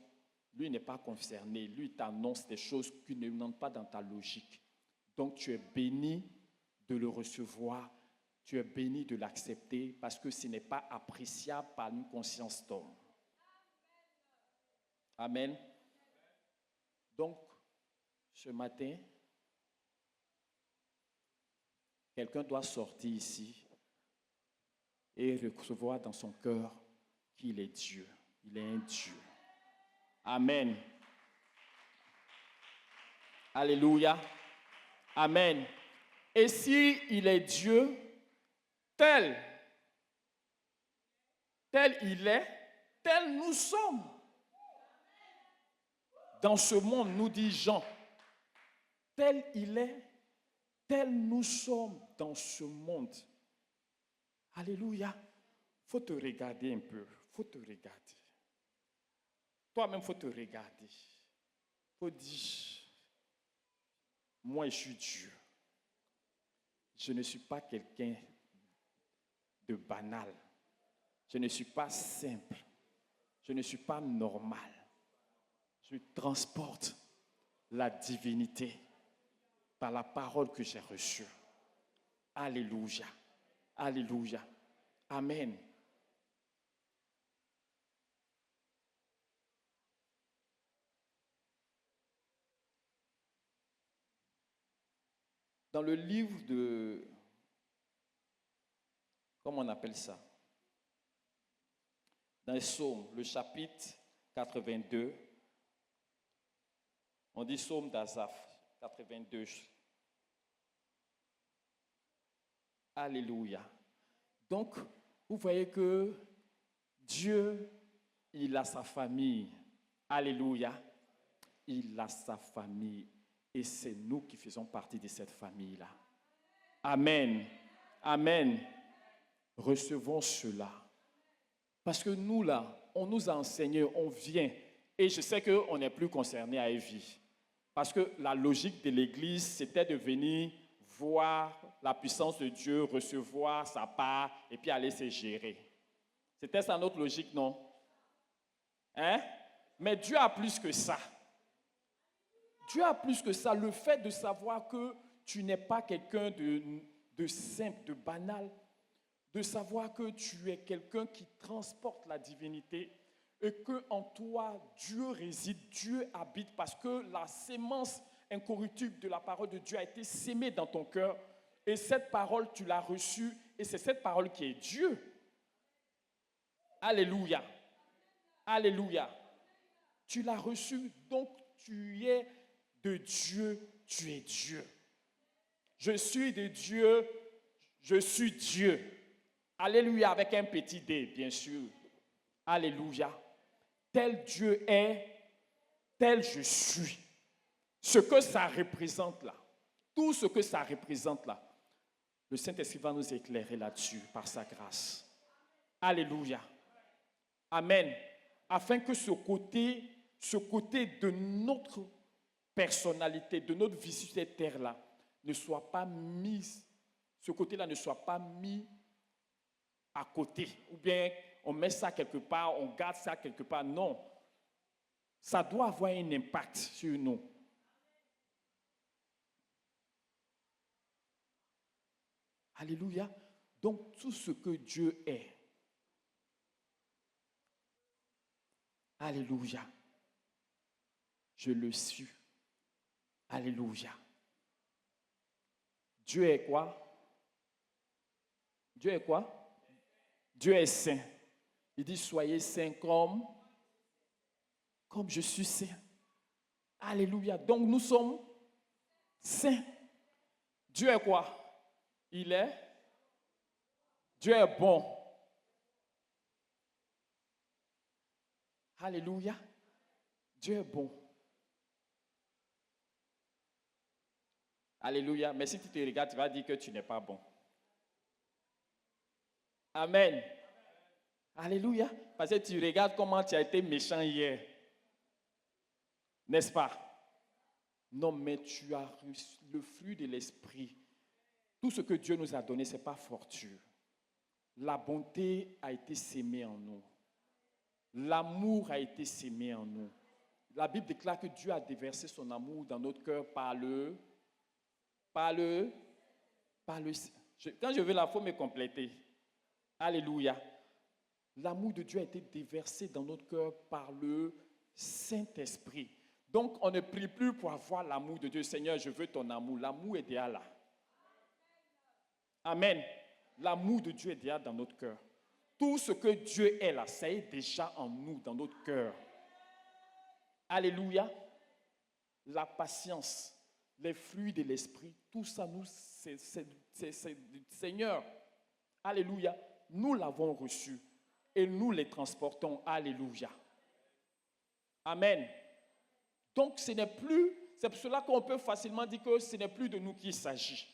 Lui n'est pas concerné, lui t'annonce des choses qui ne n'entrent pas dans ta logique. Donc tu es béni de le recevoir, tu es béni de l'accepter, parce que ce n'est pas appréciable par une conscience d'homme. Amen. Donc, ce matin, quelqu'un doit sortir ici et recevoir dans son cœur qu'il est Dieu. Il est un Dieu. Amen. Alléluia. Amen. Et si il est Dieu, tel il est, tel nous sommes. Dans ce monde, nous dit Jean, tel il est, tel nous sommes dans ce monde. Alléluia. Il faut te regarder un peu. Il faut te regarder. Toi-même, il faut te regarder. Il faut dire, moi, je suis Dieu. Je ne suis pas quelqu'un de banal. Je ne suis pas simple. Je ne suis pas normal. Je transporte la divinité par la parole que j'ai reçue. Alléluia. Alléluia. Amen. Dans le livre de... Comment on appelle ça? Dans les psaumes, le chapitre 82, on dit psaume d'Asaph, 82. Alléluia. Donc, vous voyez que Dieu, il a sa famille. Alléluia. Il a sa famille. Et c'est nous qui faisons partie de cette famille-là. Amen. Amen. Recevons cela. Parce que nous, là, on nous a enseigné, on vient. Et je sais qu'on n'est plus concerné à Evie. Parce que la logique de l'Église, c'était de venir voir la puissance de Dieu, recevoir sa part et puis aller se gérer. C'était ça notre logique, non? Hein? Mais Dieu a plus que ça. Dieu a plus que ça. Le fait de savoir que tu n'es pas quelqu'un de simple, de banal, de savoir que tu es quelqu'un qui transporte la divinité et qu'en toi, Dieu réside, Dieu habite, parce que la sémence incorruptible de la parole de Dieu a été sémée dans ton cœur. Et cette parole, tu l'as reçue, et c'est cette parole qui est Dieu. Alléluia. Alléluia. Tu l'as reçue, donc tu es de Dieu, tu es Dieu. Je suis de Dieu, je suis Dieu. Alléluia, avec un petit D, bien sûr. Alléluia. Tel Dieu est, tel je suis. Ce que ça représente là, tout ce que ça représente là, le Saint-Esprit va nous éclairer là-dessus par sa grâce. Alléluia. Amen. Afin que ce côté de notre personnalité, de notre vie sur cette terre-là, ne soit pas mis, ce côté-là ne soit pas mis à côté, ou bien on met ça quelque part, on garde ça quelque part. Non, ça doit avoir un impact sur nous. Alléluia. Donc tout ce que Dieu est, alléluia, je le suis. Alléluia. Dieu est quoi? Dieu est quoi? Dieu est saint. Il dit, soyez saints comme je suis saint. Alléluia. Donc nous sommes saints. Dieu est quoi? Il est. Dieu est bon. Alléluia. Dieu est bon. Alléluia. Mais si tu te regardes, tu vas dire que tu n'es pas bon. Amen. Alléluia. Parce que tu regardes comment tu as été méchant hier. N'est-ce pas? Non, mais tu as reçu le fruit de l'esprit. Tout ce que Dieu nous a donné, ce n'est pas fortuit. La bonté a été sémée en nous. L'amour a été sémé en nous. La Bible déclare que Dieu a déversé son amour dans notre cœur quand je veux la, il faut me compléter. Alléluia. L'amour de Dieu a été déversé dans notre cœur par le Saint-Esprit. Donc, on ne prie plus pour avoir l'amour de Dieu. Seigneur, je veux ton amour. L'amour est déjà là. Amen. L'amour de Dieu est déjà dans notre cœur. Tout ce que Dieu est là, ça est déjà en nous, dans notre cœur. Alléluia. La patience, les fruits de l'esprit, tout ça, c'est du Seigneur. Alléluia. Nous l'avons reçu et nous les transportons. Alléluia. Amen. Donc, ce n'est plus, c'est pour cela qu'on peut facilement dire que ce n'est plus de nous qu'il s'agit.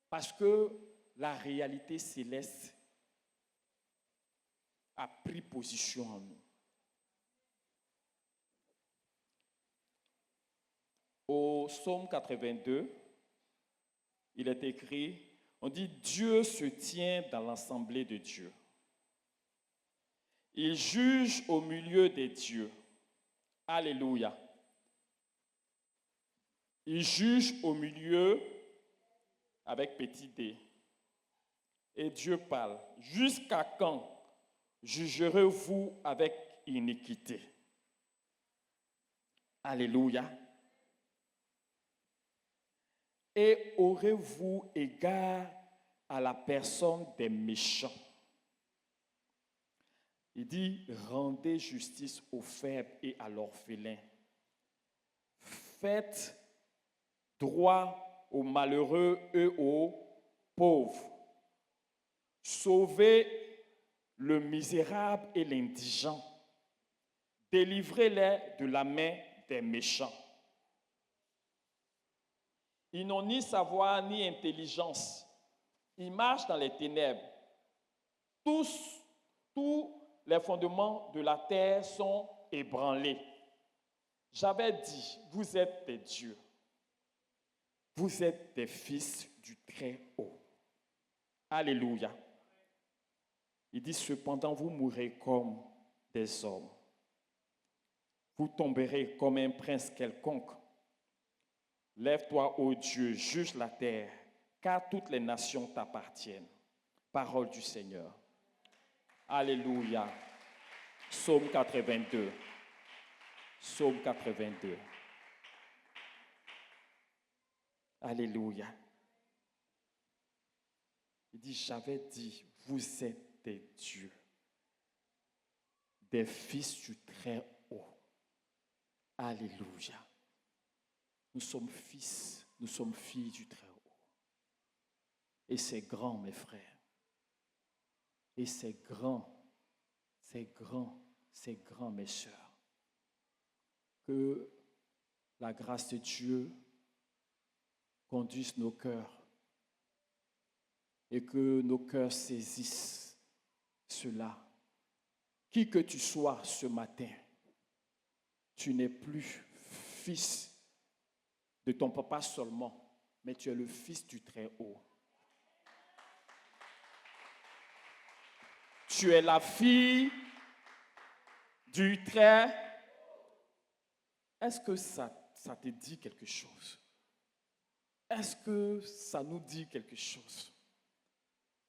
Parce que la réalité céleste a pris position en nous. Au Psaume 82, il est écrit, on dit Dieu se tient dans l'assemblée de Dieu. Il juge au milieu des dieux. Alléluia. Il juge au milieu avec petit d. Et Dieu parle. Jusqu'à quand jugerez-vous avec iniquité? Alléluia. Et aurez-vous égard à la personne des méchants? Il dit, rendez justice aux faibles et à l'orphelin. Faites droit aux malheureux et aux pauvres. Sauvez le misérable et l'indigent. Délivrez-les de la main des méchants. Ils n'ont ni savoir ni intelligence. Ils marchent dans les ténèbres. Tous les fondements de la terre sont ébranlés. J'avais dit, vous êtes des dieux. Vous êtes des fils du Très-Haut. Alléluia. Il dit, cependant, vous mourrez comme des hommes. Vous tomberez comme un prince quelconque. Lève-toi, ô Dieu, juge la terre, car toutes les nations t'appartiennent. Parole du Seigneur. Alléluia. Psaume 82. Psaume 82. Alléluia. Il dit, j'avais dit, vous êtes des dieux, des fils du Très-Haut. Alléluia. Nous sommes fils, nous sommes filles du Très-Haut. Et c'est grand, mes frères. Et c'est grand, mes sœurs. Que la grâce de Dieu conduise nos cœurs et que nos cœurs saisissent cela. Qui que tu sois ce matin, tu n'es plus fils de ton papa seulement, mais tu es le fils du Très-Haut. Tu es la fille du Très. Est-ce que ça te dit quelque chose? Est-ce que ça nous dit quelque chose?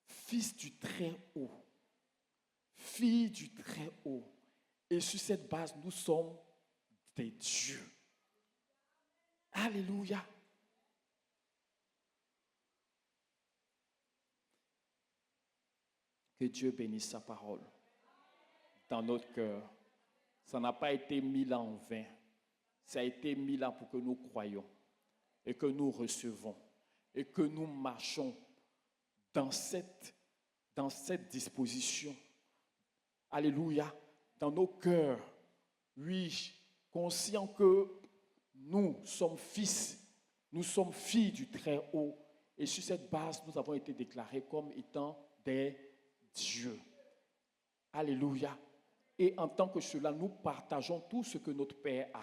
Fils du Très-Haut, fille du Très-Haut. Et sur cette base, nous sommes des dieux. Alléluia. Que Dieu bénisse sa parole dans notre cœur. Ça n'a pas été mis là en vain. Ça a été mis là pour que nous croyions et que nous recevons et que nous marchons dans cette disposition. Alléluia. Dans nos cœurs, oui, conscients que nous sommes fils, nous sommes filles du Très-Haut. Et sur cette base, nous avons été déclarés comme étant des dieux. Alléluia. Et en tant que cela, nous partageons tout ce que notre Père a.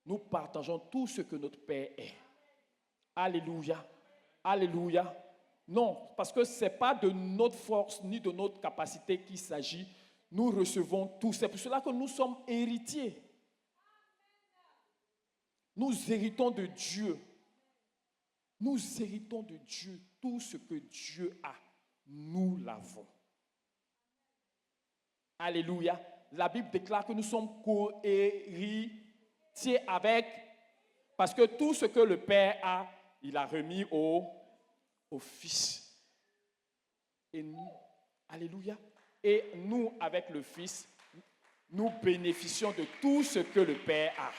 Nous partageons tout ce que notre Père est. Alléluia. Alléluia. Non, parce que ce n'est pas de notre force ni de notre capacité qu'il s'agit. Nous recevons tout. C'est pour cela que nous sommes héritiers. Nous héritons de Dieu. Nous héritons de Dieu. Tout ce que Dieu a, nous l'avons. Alléluia. La Bible déclare que nous sommes co-héritiers avec, parce que tout ce que le Père a, il a remis au Fils. Et nous, alléluia. Et nous, avec le Fils, nous bénéficions de tout ce que le Père a.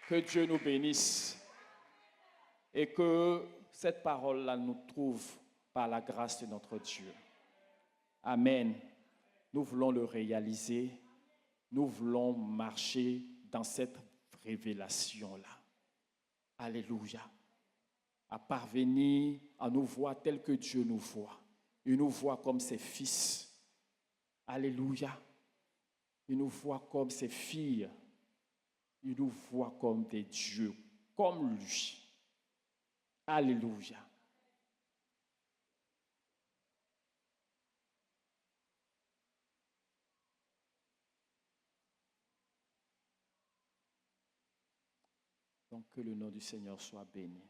Que Dieu nous bénisse et que cette parole-là nous trouve par la grâce de notre Dieu. Amen. Nous voulons le réaliser. Nous voulons marcher dans cette révélation-là. Alléluia. À parvenir à nous voir tel que Dieu nous voit. Il nous voit comme ses fils. Alléluia. Il nous voit comme ses filles Il nous voit comme des dieux, comme lui. Alléluia. Donc que le nom du Seigneur soit béni.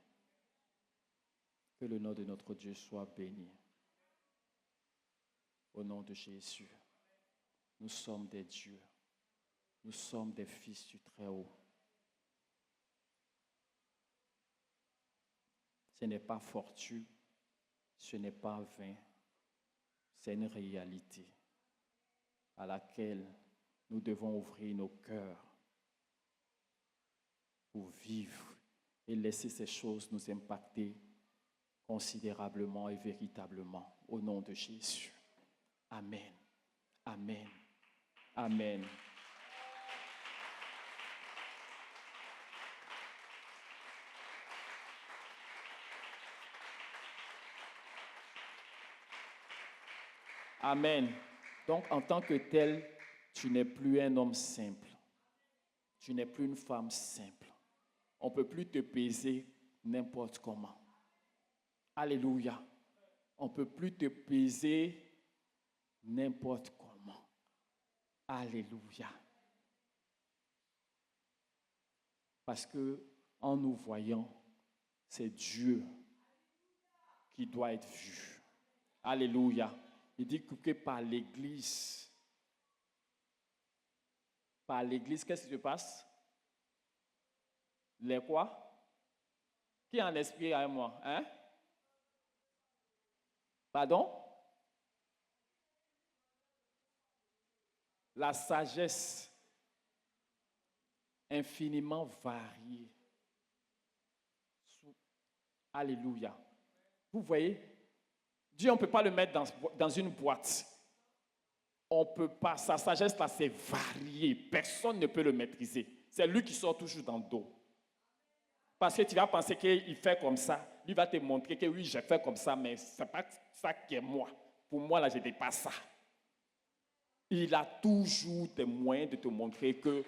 Que le nom de notre Dieu soit béni. Au nom de Jésus, nous sommes des dieux. Nous sommes des fils du Très-Haut. Ce n'est pas fortuit, ce n'est pas vain, c'est une réalité à laquelle nous devons ouvrir nos cœurs pour vivre et laisser ces choses nous impacter considérablement et véritablement au nom de Jésus. Amen. Amen. Amen. Amen. Donc, en tant que tel, tu n'es plus un homme simple. Tu n'es plus une femme simple. On ne peut plus te peser n'importe comment. Alléluia. On ne peut plus te peser n'importe comment. Alléluia. Parce que en nous voyant, c'est Dieu qui doit être vu. Alléluia. Il dit que par l'Église, qu'est-ce qui se passe? Les quoi? Qui en esprit avec moi? Hein? Pardon? La sagesse infiniment variée. Alléluia. Vous voyez? Dieu, on ne peut pas le mettre dans une boîte. On ne peut pas. Sa sagesse, là, c'est varié. Personne ne peut le maîtriser. C'est lui qui sort toujours dans le dos. Parce que tu vas penser qu'il fait comme ça. Lui va te montrer que oui, j'ai fait comme ça, mais ce n'est pas ça qui est moi. Pour moi, là, je n'étais pas ça. Il a toujours des moyens de te montrer que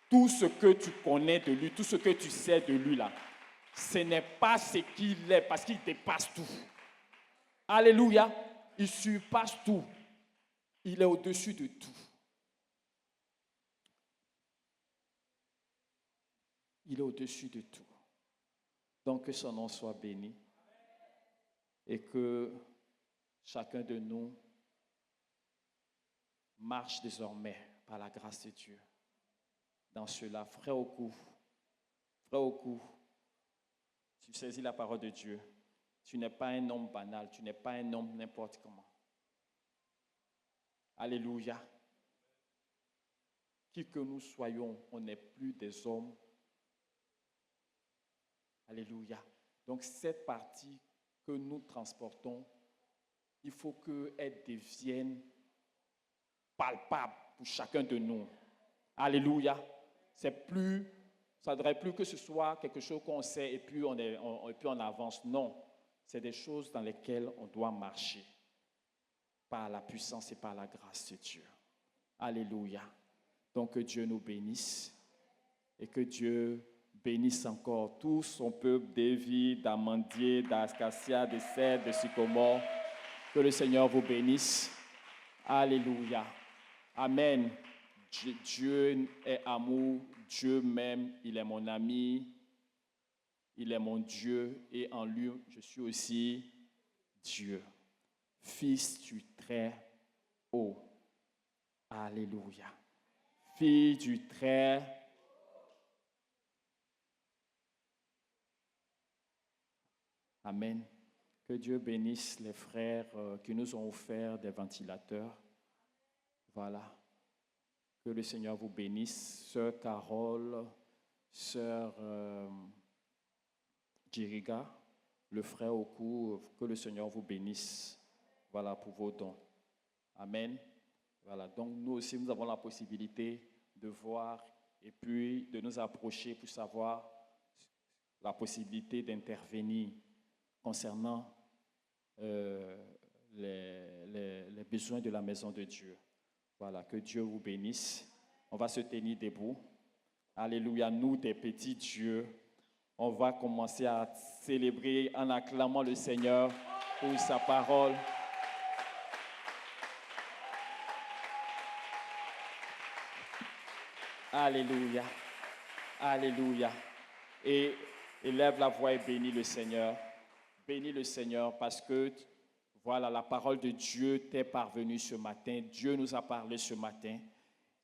tout ce que tu connais de lui, tout ce que tu sais de lui, là, ce n'est pas ce qu'il est, parce qu'il dépasse tout. Alléluia. Il surpasse tout. Il est au-dessus de tout. Il est au-dessus de tout. Donc que son nom soit béni et que chacun de nous marche désormais par la grâce de Dieu dans cela. Frère au cou, tu saisis la parole de Dieu. Tu n'es pas un homme banal, tu n'es pas un homme n'importe comment. Alléluia. Qui que nous soyons, on n'est plus des hommes. Alléluia. Donc cette partie que nous transportons, il faut qu'elle devienne palpable pour chacun de nous. Alléluia. Ça ne devrait plus que ce soit quelque chose qu'on sait et puis on avance. Non. C'est des choses dans lesquelles on doit marcher par la puissance et par la grâce de Dieu. Alléluia. Donc que Dieu nous bénisse et que Dieu bénisse encore tout son peuple d'Évi, d'Amandier, d'Acacia, de Cèdre, de Sycomore. Que le Seigneur vous bénisse. Alléluia. Amen. Dieu est amour. Dieu m'aime. Il est mon ami. Il est mon Dieu. Et en lui, je suis aussi Dieu. Fils du Très-Haut. Alléluia. Fille du Très-Haut. Amen. Que Dieu bénisse les frères qui nous ont offert des ventilateurs. Voilà. Que le Seigneur vous bénisse. Sœur Carole, sœur Djiriga, le frère au cou, que le Seigneur vous bénisse. Voilà pour vos dons. Amen. Voilà. Donc nous aussi, nous avons la possibilité de voir et puis de nous approcher pour savoir la possibilité d'intervenir concernant les besoins de la maison de Dieu. Voilà, que Dieu vous bénisse. On va se tenir debout. Alléluia, nous des petits dieux, on va commencer à célébrer en acclamant le Seigneur pour sa parole. Alléluia, alléluia. Et élève la voix et bénis le Seigneur. Bénis le Seigneur parce que, voilà, la parole de Dieu t'est parvenue ce matin. Dieu nous a parlé ce matin.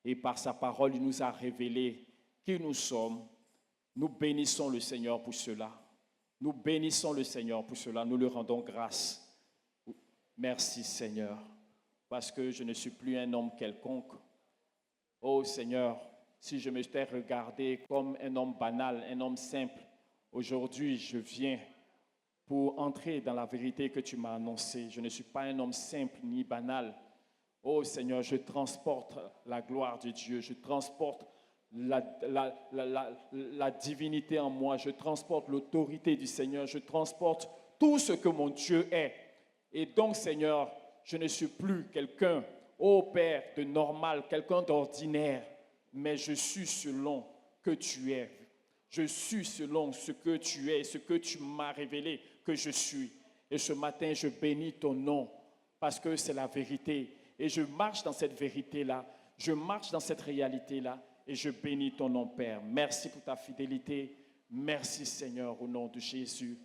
Et par sa parole, il nous a révélé qui nous sommes. Nous bénissons le Seigneur pour cela. Nous bénissons le Seigneur pour cela. Nous lui rendons grâce. Merci Seigneur, parce que je ne suis plus un homme quelconque. Oh Seigneur, si je m'étais regardé comme un homme banal, un homme simple, aujourd'hui je viens pour entrer dans la vérité que tu m'as annoncée. Je ne suis pas un homme simple ni banal. Oh Seigneur, je transporte la gloire de Dieu, je transporte la divinité en moi, je transporte l'autorité du Seigneur, je transporte tout ce que mon Dieu est. Et donc Seigneur, je ne suis plus quelqu'un, ô Père, de normal, quelqu'un d'ordinaire, mais je suis selon que tu es. Je suis selon ce que tu es, ce que tu m'as révélé que je suis. Et ce matin, je bénis ton nom parce que c'est la vérité. Et je marche dans cette vérité-là, je marche dans cette réalité-là et je bénis ton nom, Père. Merci pour ta fidélité. Merci, Seigneur, au nom de Jésus.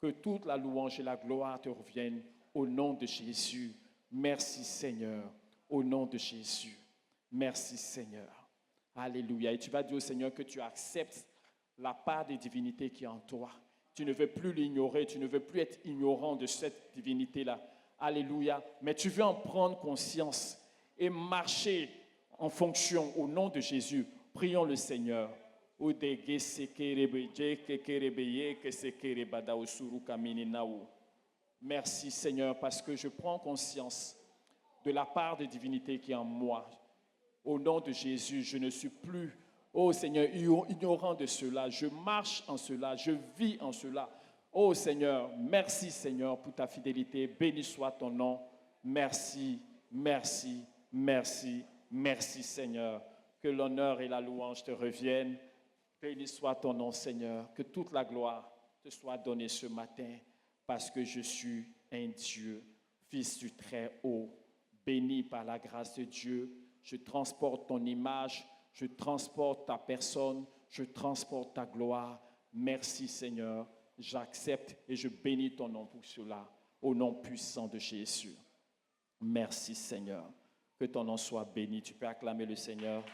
Que toute la louange et la gloire te reviennent au nom de Jésus. Merci, Seigneur, au nom de Jésus. Merci, Seigneur. Alléluia. Et tu vas dire au Seigneur que tu acceptes la part des divinités qui est en toi. Tu ne veux plus l'ignorer, tu ne veux plus être ignorant de cette divinité-là. Alléluia. Mais tu veux en prendre conscience et marcher en fonction au nom de Jésus. Prions le Seigneur. Merci Seigneur parce que je prends conscience de la part de divinité qui est en moi. Au nom de Jésus, je ne suis plus, oh Seigneur, ignorant de cela. Je marche en cela, je vis en cela. Oh Seigneur, merci Seigneur pour ta fidélité. Béni soit ton nom. Merci, merci, merci, merci Seigneur. Que l'honneur et la louange te reviennent. Béni soit ton nom Seigneur. Que toute la gloire te soit donnée ce matin parce que je suis un Dieu, Fils du Très-Haut, béni par la grâce de Dieu. Je transporte ton image, je transporte ta personne, je transporte ta gloire. Merci Seigneur. J'accepte et je bénis ton nom pour cela, au nom puissant de Jésus. Merci Seigneur. Que ton nom soit béni. Tu peux acclamer le Seigneur.